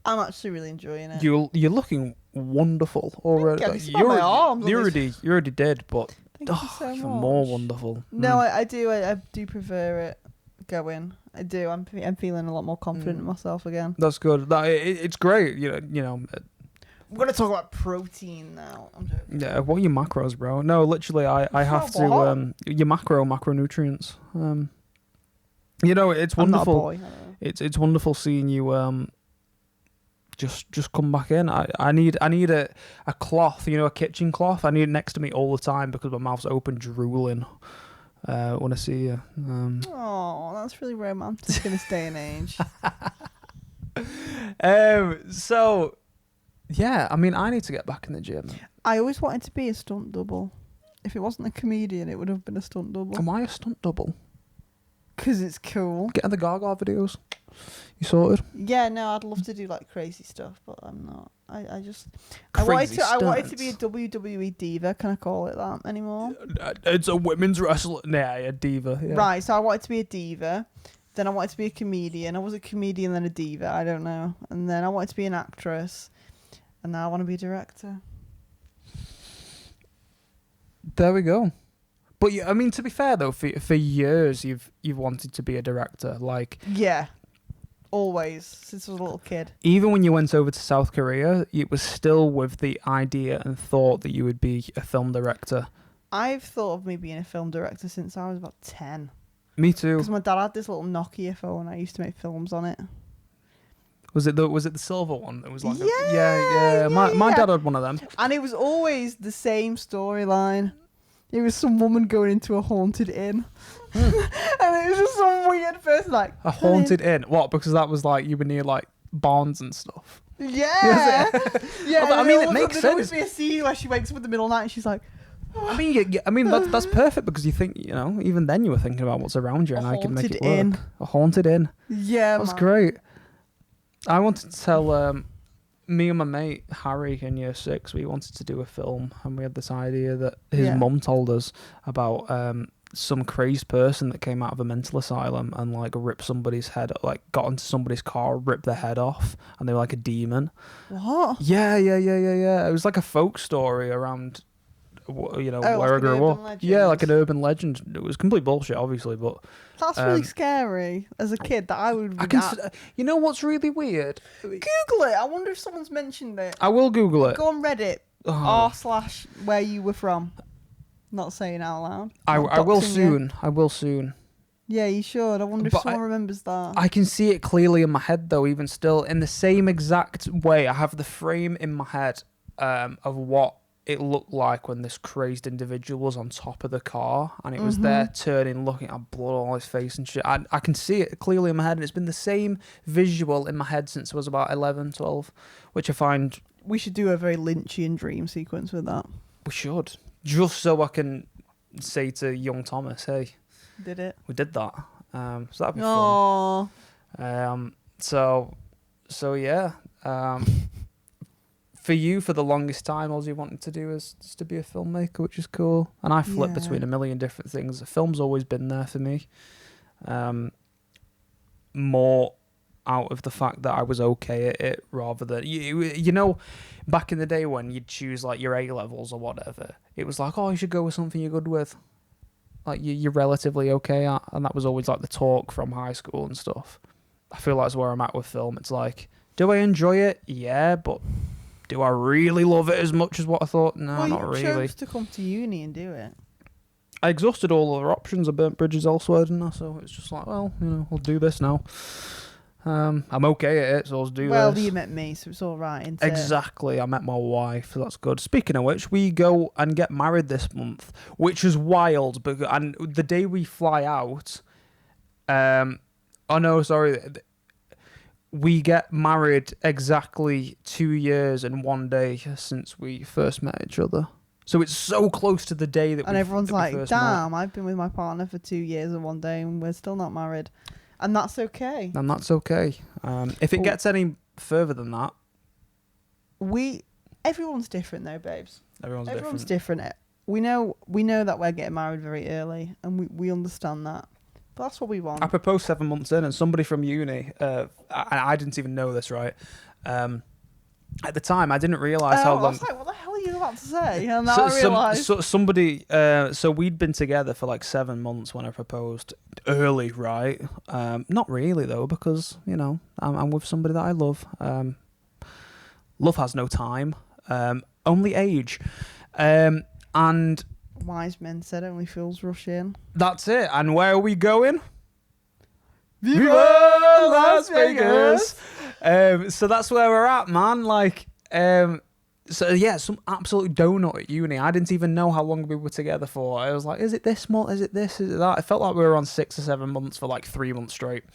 I'm actually really enjoying it. You're looking wonderful already. Thank you. You already did, but Thank you so even much. more wonderful. No, I do. I do prefer it going. I do. I'm feeling a lot more confident in myself again. That's good. It's great. You know. We're gonna talk about protein now. Yeah. What are your macros, bro? No, literally, I have to. Your macronutrients. You know, it's wonderful. I'm not a boy. It's wonderful seeing you. Just come back in. I need a cloth, a kitchen cloth. I need it next to me all the time because my mouth's open drooling when I see you. Oh, that's really romantic in this day and age. So yeah, I mean, I need to get back in the gym. I always wanted to be a stunt double. If it wasn't a comedian, it would have been a stunt double. Am I a stunt double? Because it's cool. Get in the Gaga videos. You sorted? Yeah, no, I'd love to do like crazy stuff, but I'm not. I Crazy wanted to be a stunts. WWE diva. Can I call it that anymore? It's a women's wrestler. Nah, a diva. Yeah. Right, so I wanted to be a diva. Then I wanted to be a comedian. I was a comedian, then a diva. I don't know. And then I wanted to be an actress. And now I want to be a director. There we go. But I mean, to be fair though, for years you've wanted to be a director. Like, Yeah. Always. Since I was a little kid. even when you went over to South Korea, it was still with the idea and thought that you would be a film director. I've thought of me being a film director since I was about 10. Me too. Because my dad had this little Nokia phone. I used to make films on it. Was it the silver one? It was like Yeah, My yeah. dad had one of them. And it was always the same storyline. It was some woman going into a haunted inn. And it was just some weird person like... A haunted inn. What? Because that was like you were near like barns and stuff. Yeah! Yeah, I mean, it makes There'd always sense. be a scene where she wakes up in the middle of the night and she's like... I mean that's perfect because you think even then you were thinking about what's around you and I can make it work. Inn. A haunted inn. Yeah, That's man. great. I wanted to tell me and my mate Harry in year 6, we wanted to do a film and we had this idea that his Yeah. mum told us about some crazed person that came out of a mental asylum and like ripped somebody's head, like got into somebody's car, ripped their head off, and they were like a demon. What? Yeah. It was like a folk story around Oh, where I like an grew urban up. Yeah, like an legend. urban legend. It was complete bullshit, obviously, but That's really scary as a kid. That I would. you know what's really weird? Google it. I wonder if someone's mentioned it. I will Google it. Go on Reddit. Oh. r/ where you were from. Not saying out loud. I Not will doxing you. soon. I will soon. Yeah, you should. I wonder But if someone remembers that. I can see it clearly in my head, though, even still. In the same exact way, I have the frame in my head of what it looked like when this crazed individual was on top of the car, and it was there turning, looking at blood on his face and shit. I can see it clearly in my head, and it's been the same visual in my head since I was about 11, 12, which I find... We should do a very Lynchian dream sequence with that. We should. Just so I can say to young Thomas, hey... Did it? We did that. So that'd be Aww. fun. So yeah. For you, for the longest time, all you wanted to do is just to be a filmmaker, which is cool. And I flip between a million different things. The film's always been there for me. More out of the fact that I was okay at it rather than... You know, back in the day when you'd choose like your A-levels or whatever, it was like, oh, you should go with something you're good with. Like you're relatively okay at, and that was always like the talk from high school and stuff. I feel like that's where I'm at with film. It's like, do I enjoy it? Yeah, but do I really love it as much as what I thought? No, well, not you really. chose to come to uni and do it. I exhausted all other options. I burnt bridges elsewhere, didn't I? So it's just like, well, I'll do this now. I'm okay at it, so I'll do this. Well, you met me, so it's all right, isn't it? Exactly. I met my wife, so that's good. Speaking of which, we go and get married this month, which is wild. And the day we fly out, we get married exactly 2 years and 1 day since we first met each other. So it's so close to the day that and everyone's like, first damn, met. I've been with my partner for 2 years and 1 day and we're still not married. And that's okay. And that's okay. If it gets any further than that... Everyone's different though, babes. Everyone's different. We know that we're getting married very early and we understand that. But that's what we want. I proposed 7 months in, and somebody from uni, I didn't even know this, right? At the time, I didn't realise how long... I was like, what the hell are you about to say? And now I realised. Somebody... so we'd been together for like 7 months when I proposed. Early, right? Not really, though, because, I'm with somebody that I love. Love has no time. Only age. And... Wise men said only fools rush in. That's it. And where are we going? Viva Las Vegas! So that's where we're at, man. Like, so yeah, some absolute donut at uni. I didn't even know how long we were together for. I was like, is it this month? Is it this? Is it that? I felt like we were on 6 or 7 months for like 3 months straight.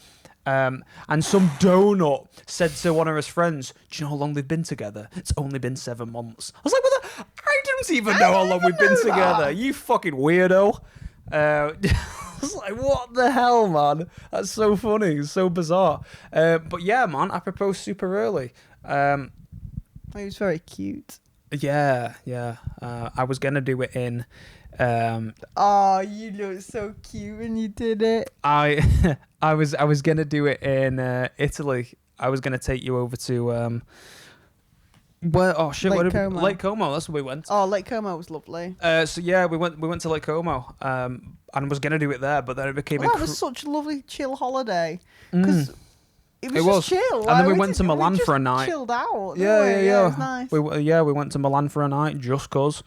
And some donut said to one of his friends, do you know how long they've been together? It's only been 7 months. I was like, I didn't even know how long we've been together. You fucking weirdo. I was like, what the hell, man? That's so funny. It's so bizarre. But yeah, man, I proposed super early. He was very cute. Yeah. I was going to do it in... you look so cute when you did it. I was going to do it in Italy. I was going to take you over to... Lake Como. Lake Como, that's where we went. Oh, Lake Como was lovely. So yeah, we went to Lake Como, and was gonna do it there, but then it became. That was such a lovely chill holiday because it was just chill. And then we went to Milan for a night. Chilled out. Yeah. It was nice. We went to Milan for a night just cause.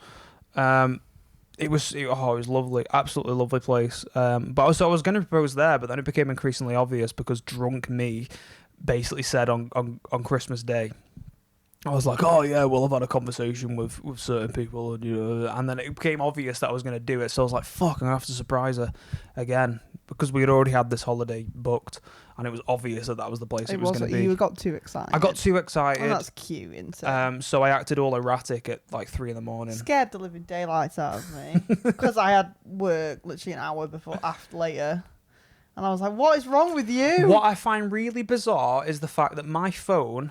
It was lovely, absolutely lovely place. But I was going to propose there, but then it became increasingly obvious because drunk me basically said on Christmas Day. I was like, oh yeah, well, I've had a conversation with certain people, and then it became obvious that I was going to do it. So I was like, fuck, I'm going to have to surprise her again because we had already had this holiday booked, and it was obvious that was the place it was going to be. You got too excited. I got too excited. Oh, that's cute, isn't it? So I acted all erratic at like 3 a.m. Scared the living daylights out of me because I had work literally an hour after later. And I was like, what is wrong with you? What I find really bizarre is the fact that my phone's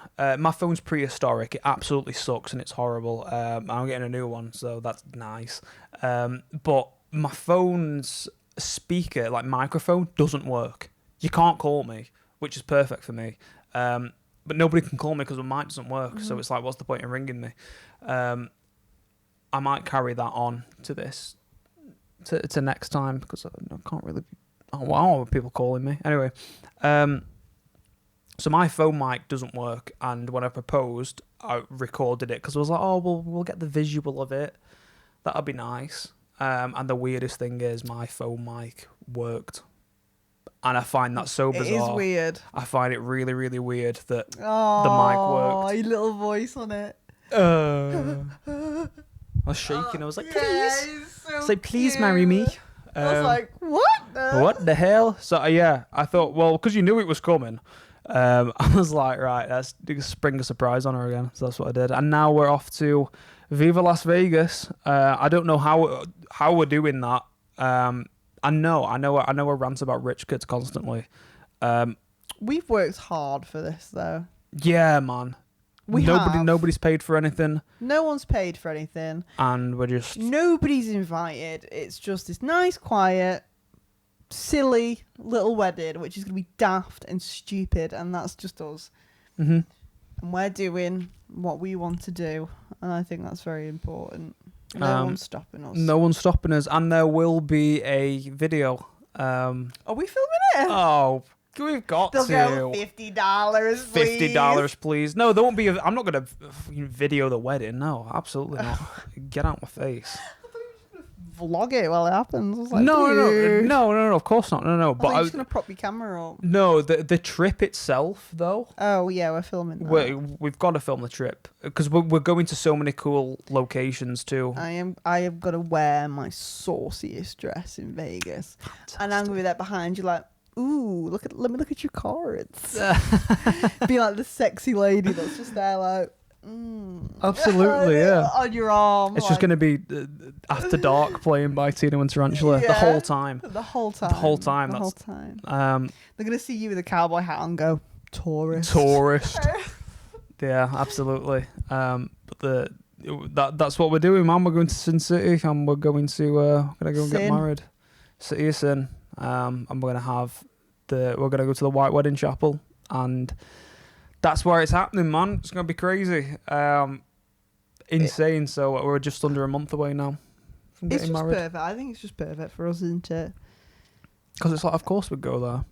prehistoric. It absolutely sucks and it's horrible. I'm getting a new one, so that's nice. But my phone's speaker, like microphone, doesn't work. You can't call me, which is perfect for me. But nobody can call me because my mic doesn't work. Mm-hmm. So it's like, what's the point in ringing me? I might carry that on to this to next time because I can't really. Oh wow, people calling me anyway. So my phone mic doesn't work, and when I proposed, I recorded it because I was like, oh, we'll get the visual of it. That'll be nice. And the weirdest thing is my phone mic worked. And I find that so bizarre. It is weird. I find it really, really weird that Oh, the mic worked. your little voice on it. I was shaking. I was like, please. Yeah, so Say, please cute. marry me. I was like, what? What the hell? So, yeah, I thought, well, because you knew it was coming. I was like, right, let's spring a surprise on her again. So that's what I did. And now we're off to Viva Las Vegas. I don't know how we're doing that. I know I rant about rich kids constantly. We've worked hard for this, though. Yeah, man. Nobody's paid for anything, No one's paid for anything. and we're just Nobody's invited. It's just this nice, quiet, silly little wedding, which is going to be daft and stupid, and that's just us. hmm And we're doing what we want to do, and I think that's very important. No one's stopping us. no one's stopping us, and there will be a video. Are we filming it? Oh, we've got They'll to. go $50, $50, please. No, there won't be. I'm not gonna video the wedding. No, absolutely not. Get out my face. Vlog it while it happens. I was like, No. Of course not. No. But But you're just gonna prop your camera up. no, the trip itself, though. Oh yeah, we're filming that. We've got to film the trip because we're going to so many cool locations too. I have got to wear my sauciest dress in Vegas, and I'm gonna be there behind you, like, ooh, let me look at your cards. Be like the sexy lady that's just there, like, Absolutely, yeah. on your arm. It's just going to be After Dark playing by Tina and Tarantula the Yeah. whole time. the whole time. The whole time. The That's whole time. They're gonna see you with a cowboy hat and go, tourist. tourist. Yeah, absolutely. But that's what we're doing, man. We're going to Sin City and we're going to go and get Sin. married. City of Sin. And we're gonna go to the White Wedding Chapel, and that's where it's happening, man. It's gonna be crazy. Insane. So we're just under a month away now from It's getting just married. perfect. I think it's just perfect for us, isn't it? Because it's like, of course we'd go there.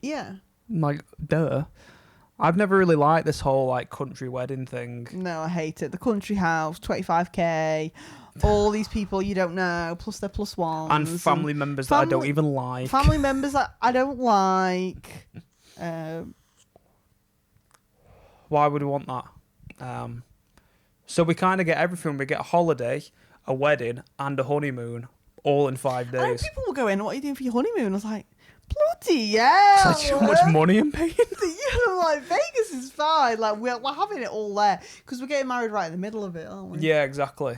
Yeah. Like, duh. I've never really liked this whole like country wedding thing. No, I hate it. The country house, 25k, all these people you don't know, plus they're plus ones. And family members that I don't family- even like. Family members that I don't like. Why would we want that? So we kind of get everything. We get a holiday, a wedding, and a honeymoon all in 5 And days. people will go in, what are you doing for your honeymoon? I was like, bloody hell. It's like, how much money I'm paying? Like, Vegas is fine. Like, we're having it all there. Because we're getting married right in the middle of it, aren't we? Yeah, exactly.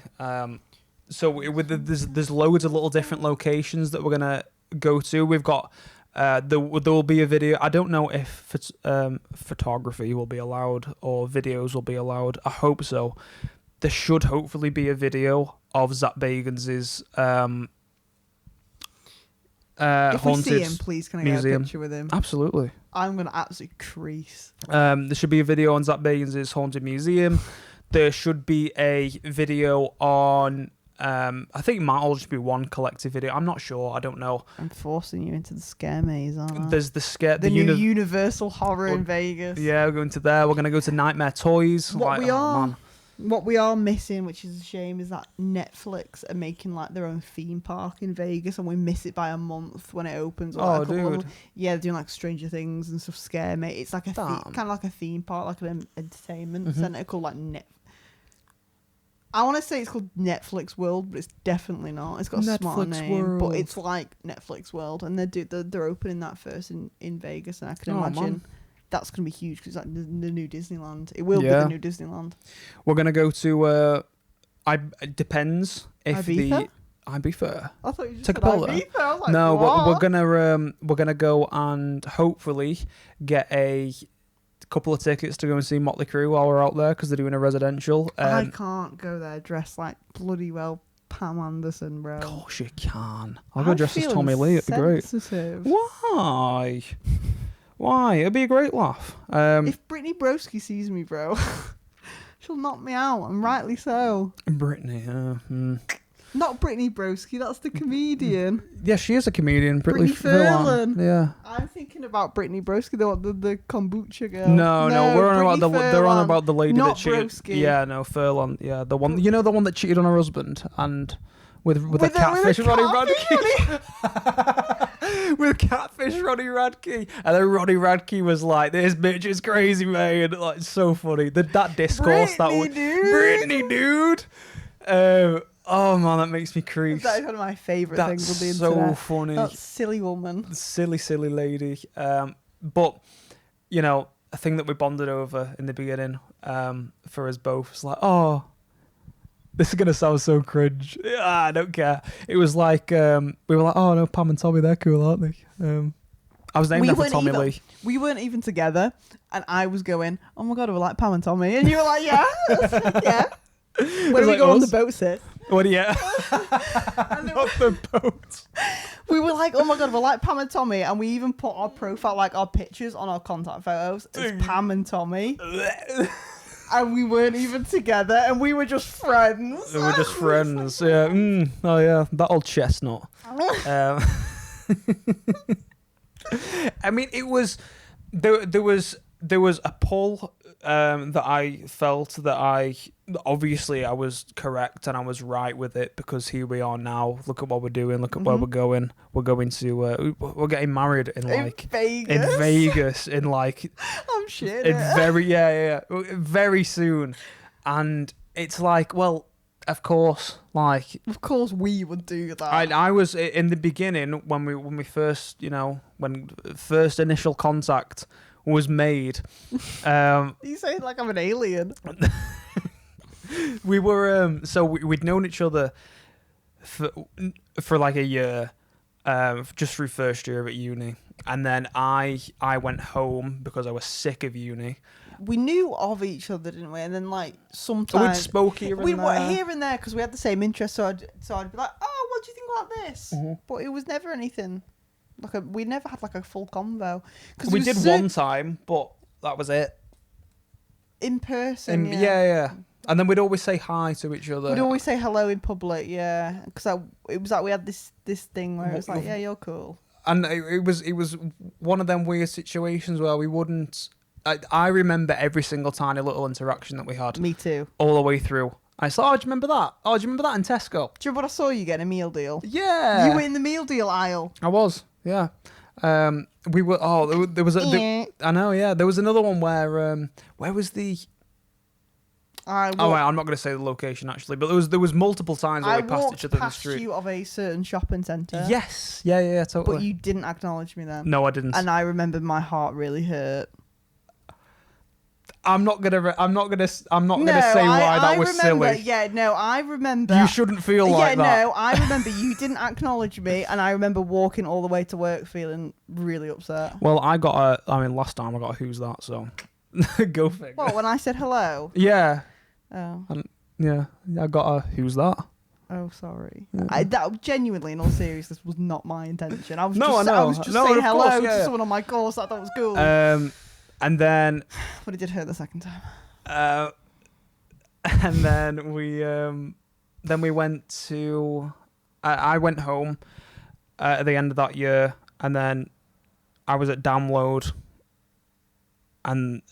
So there's loads of little different locations that we're gonna go to. We've got there will be a video. I don't know if photography will be allowed or videos will be allowed. I hope so. There should hopefully be a video of Zach Bagans' If we haunted see him, please, can I get a museum. picture with him? Absolutely. I'm going to absolutely crease. There should be a video on Zach Bagans' haunted museum. There should be a video on. I think it might all just be one collective video. I'm not sure. I don't know. I'm forcing you into the scare maze, aren't I? There's the new Universal Horror in Vegas. Yeah, we're going to there. We're going to go to Nightmare Toys. What we are missing, which is a shame, is that Netflix are making like their own theme park in Vegas, and we miss it by a month when it opens. Or, like, a couple dude. Yeah, they're doing like Stranger Things and stuff. Scare me. It's like kind Damn. of like a theme park, like an entertainment Mhm. center called like I want to say it's called Netflix World, but it's definitely not. It's got a smart Netflix name, but World. it's like Netflix World, and they're opening that first in Vegas, and I can Oh, imagine man. that's gonna be huge because it's like the new Disneyland. It will be Yeah. the new Disneyland. We're going to go to. It depends if Ibiza? Ibiza. I thought you just Take said a pill, Ibiza. I was like, No, what? we're gonna go and hopefully get a couple of tickets to go and see Motley Crue while we're out there because they're doing a residential. I can't go there dressed like bloody well Pam Anderson, bro. Of course you can. I'll go dressed as Tommy Lee. It'd be great. Sensitive. Why? Why? It'd be a great laugh. If Brittany Broski sees me, bro, she'll knock me out, and rightly so. Brittany, Not Brittany Broski, that's the comedian. yeah, she is a comedian. Brittany Furlan. Yeah. I'm thinking about Brittany Broski, the kombucha girl. No, we're on about they're on Furlan. about the lady Not that cheated. Broski. Yeah, no, Furlan. Yeah, the one, you know, the one that cheated on her husband and with a With a catfish, Ronnie catfish, Radke. With catfish, Ronnie Radke, and then Ronnie Radke was like, "This bitch is crazy, man." Like, so funny. That discourse Brittany, dude. Brittany, dude. Oh man, that makes me crease. That is one of my favourite That's things on the so internet. funny. That silly woman. Silly lady. But you know, a thing that we bonded over in the beginning, for us both was like, oh, this is gonna sound so cringe. I don't care. It was like, we were like, oh no, Pam and Tommy, they're cool, aren't they? I was named after Tommy Lee. We weren't even together, and I was going, oh my god, we're like Pam and Tommy, and you were like, yeah, yeah. When we like go on us. the boat, sis. What do you? Not the boat. We were like, oh my god, we're like Pam and Tommy, and we even put our profile, like our pictures on our contact photos as Pam and Tommy. And we weren't even together, and we were just friends. We were just friends. Yeah. Oh yeah, that old chestnut. I mean, it was there was a pull that I felt that obviously I was correct and I was right with it, because here we are now. Look at what we're doing. Look at where we're going. We're going to we're getting married in Vegas in like I'm shit. Very soon, and it's like, well, of course, like, of course we would do that. I was in the beginning when we first, you know, when first initial contact was made. You say it like I'm an alien. We were we'd known each other for like a year, just through first year at uni, and then I went home because I was sick of uni. We knew of each other, didn't we? And then like We'd sometimes spoke here and we there. were here and there because we had the same interests. So I'd be like, oh, what do you think about this? Mm-hmm. But it was never anything. We never had like a full convo. We did one time, but that was it. In person, yeah. And then we'd always say hi to each other. We'd always say hello in public, yeah. Because it was like we had this thing where it was like, yeah, you're cool. And it was one of them weird situations where we wouldn't. I remember every single tiny little interaction that we had. Me too. All the way through. I said, oh, do you remember that? Oh, do you remember that in Tesco? Do you remember when I saw you getting a meal deal? Yeah. You were in the meal deal aisle. I was, yeah. We were. Oh, there was. I know, yeah. There was another one where was the? I'm not going to say the location actually, but there was multiple times where we passed each other in the street. I walked past you of a certain shopping centre. Yes, yeah, totally. But you didn't acknowledge me then. No, I didn't. And I remember my heart really hurt. I'm not gonna say why that was silly. Yeah, no, I remember. You shouldn't feel like that. Yeah, no, I remember you didn't acknowledge me, and I remember walking all the way to work feeling really upset. Well, last time I got a who's that, so go figure. Well, when I said hello. Yeah. Oh. Yeah, I got a who's that. Oh, sorry. Yeah. That genuinely, in all seriousness, was not my intention. I was I just saying hello course, to someone on my course. I thought it was cool. And then. But it did hurt the second time. And then we went to. I went home at the end of that year, and then I was at Download, and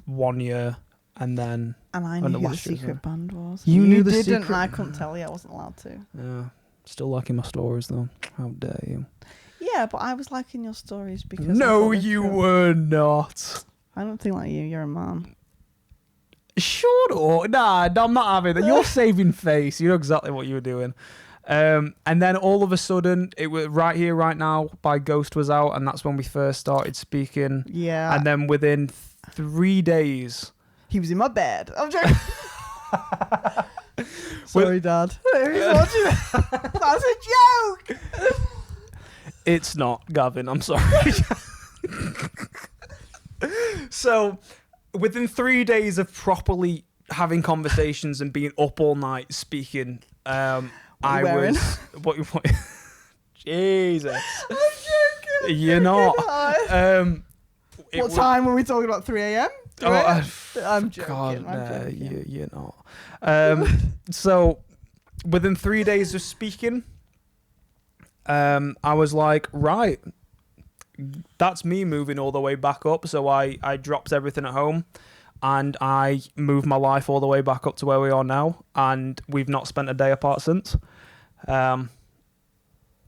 1 year, and then. And I knew who the secret band was. You knew the didn't, secret. and I couldn't tell you. I wasn't allowed to. Yeah, still liking my stories though. How dare you? Yeah, but I was liking your stories because. No, you were not. I don't think like you. You're a man. Shut up. Nah, I'm not having that. You're saving face. You know exactly what you were doing. And then all of a sudden, it was Right Here, Right Now by Ghost was out, and that's when we first started speaking. Yeah. And then within 3 days... He was in my bed. I'm joking. Sorry, Dad. Who's watching it? That's a joke. It's not, Gavin. I'm sorry. So, within 3 days of properly having conversations and being up all night speaking, I was... What? Jesus. I'm joking. You're not. What time were we talking about? 3 a.m.? I'm joking. God, I'm joking. you're not. So, within 3 days of speaking, I was like, right, that's me moving all the way back up. So I dropped everything at home and I moved my life all the way back up to where we are now. And we've not spent a day apart since.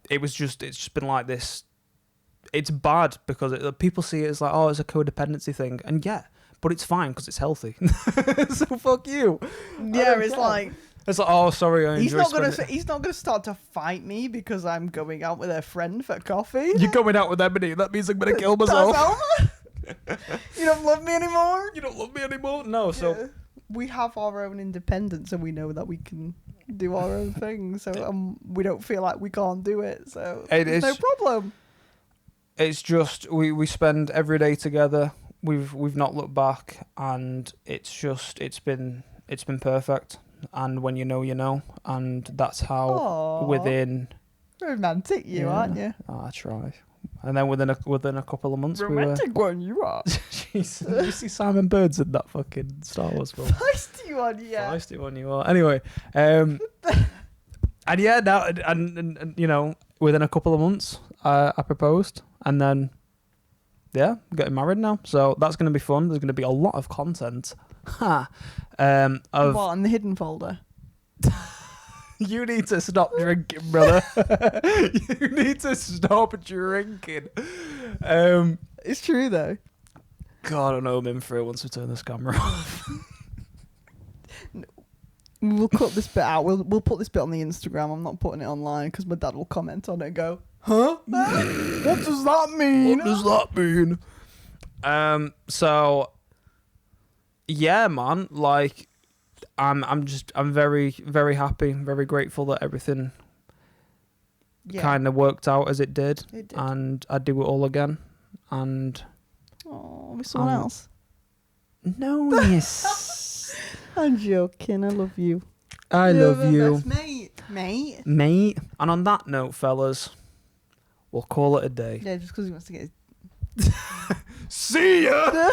It's just been like this. It's bad because people see it as like, oh, it's a codependency thing. And yeah, but it's fine because it's healthy. So fuck you. Yeah, it's like... It's like, oh, sorry, I He's enjoy not gonna start to fight me because I'm going out with a friend for coffee. You're going out with Emily. That means I'm gonna kill myself. You don't love me anymore. You don't love me anymore. No, so Yeah. We have our own independence, and we know that we can do our own thing. So we don't feel like we can't do it. So there's no problem. It's just we spend every day together. We've not looked back, and it's been perfect. And when you know, and that's how Aww. within Romantic, aren't you? Oh, I try. And then within a couple of months, romantic one, you are. Jeez, did you see Simon Bird's in that fucking Star Wars film? Feisty one, yeah. Feisty one, you are. Anyway, and yeah, now and you know, within a couple of months, I proposed, and then yeah, I'm getting married now. So that's going to be fun. There's going to be a lot of content. Of What, in the hidden folder? You need to stop drinking, brother. You need to stop drinking. It's true though. God, I know I'm in for it once we turn this camera off. We'll cut this bit out. We'll put this bit on the Instagram. I'm not putting it online because my dad will comment on it and go, huh? What does that mean? What does that mean? So yeah, man, like I'm very, very happy, very grateful that everything kind of worked out as it did. It did. And I'd do it all again. And with someone else? No, yes. I'm joking. I love you. I love you. Best Mate. And on that note, fellas, we'll call it a day. Yeah, just because he wants to get his... See ya!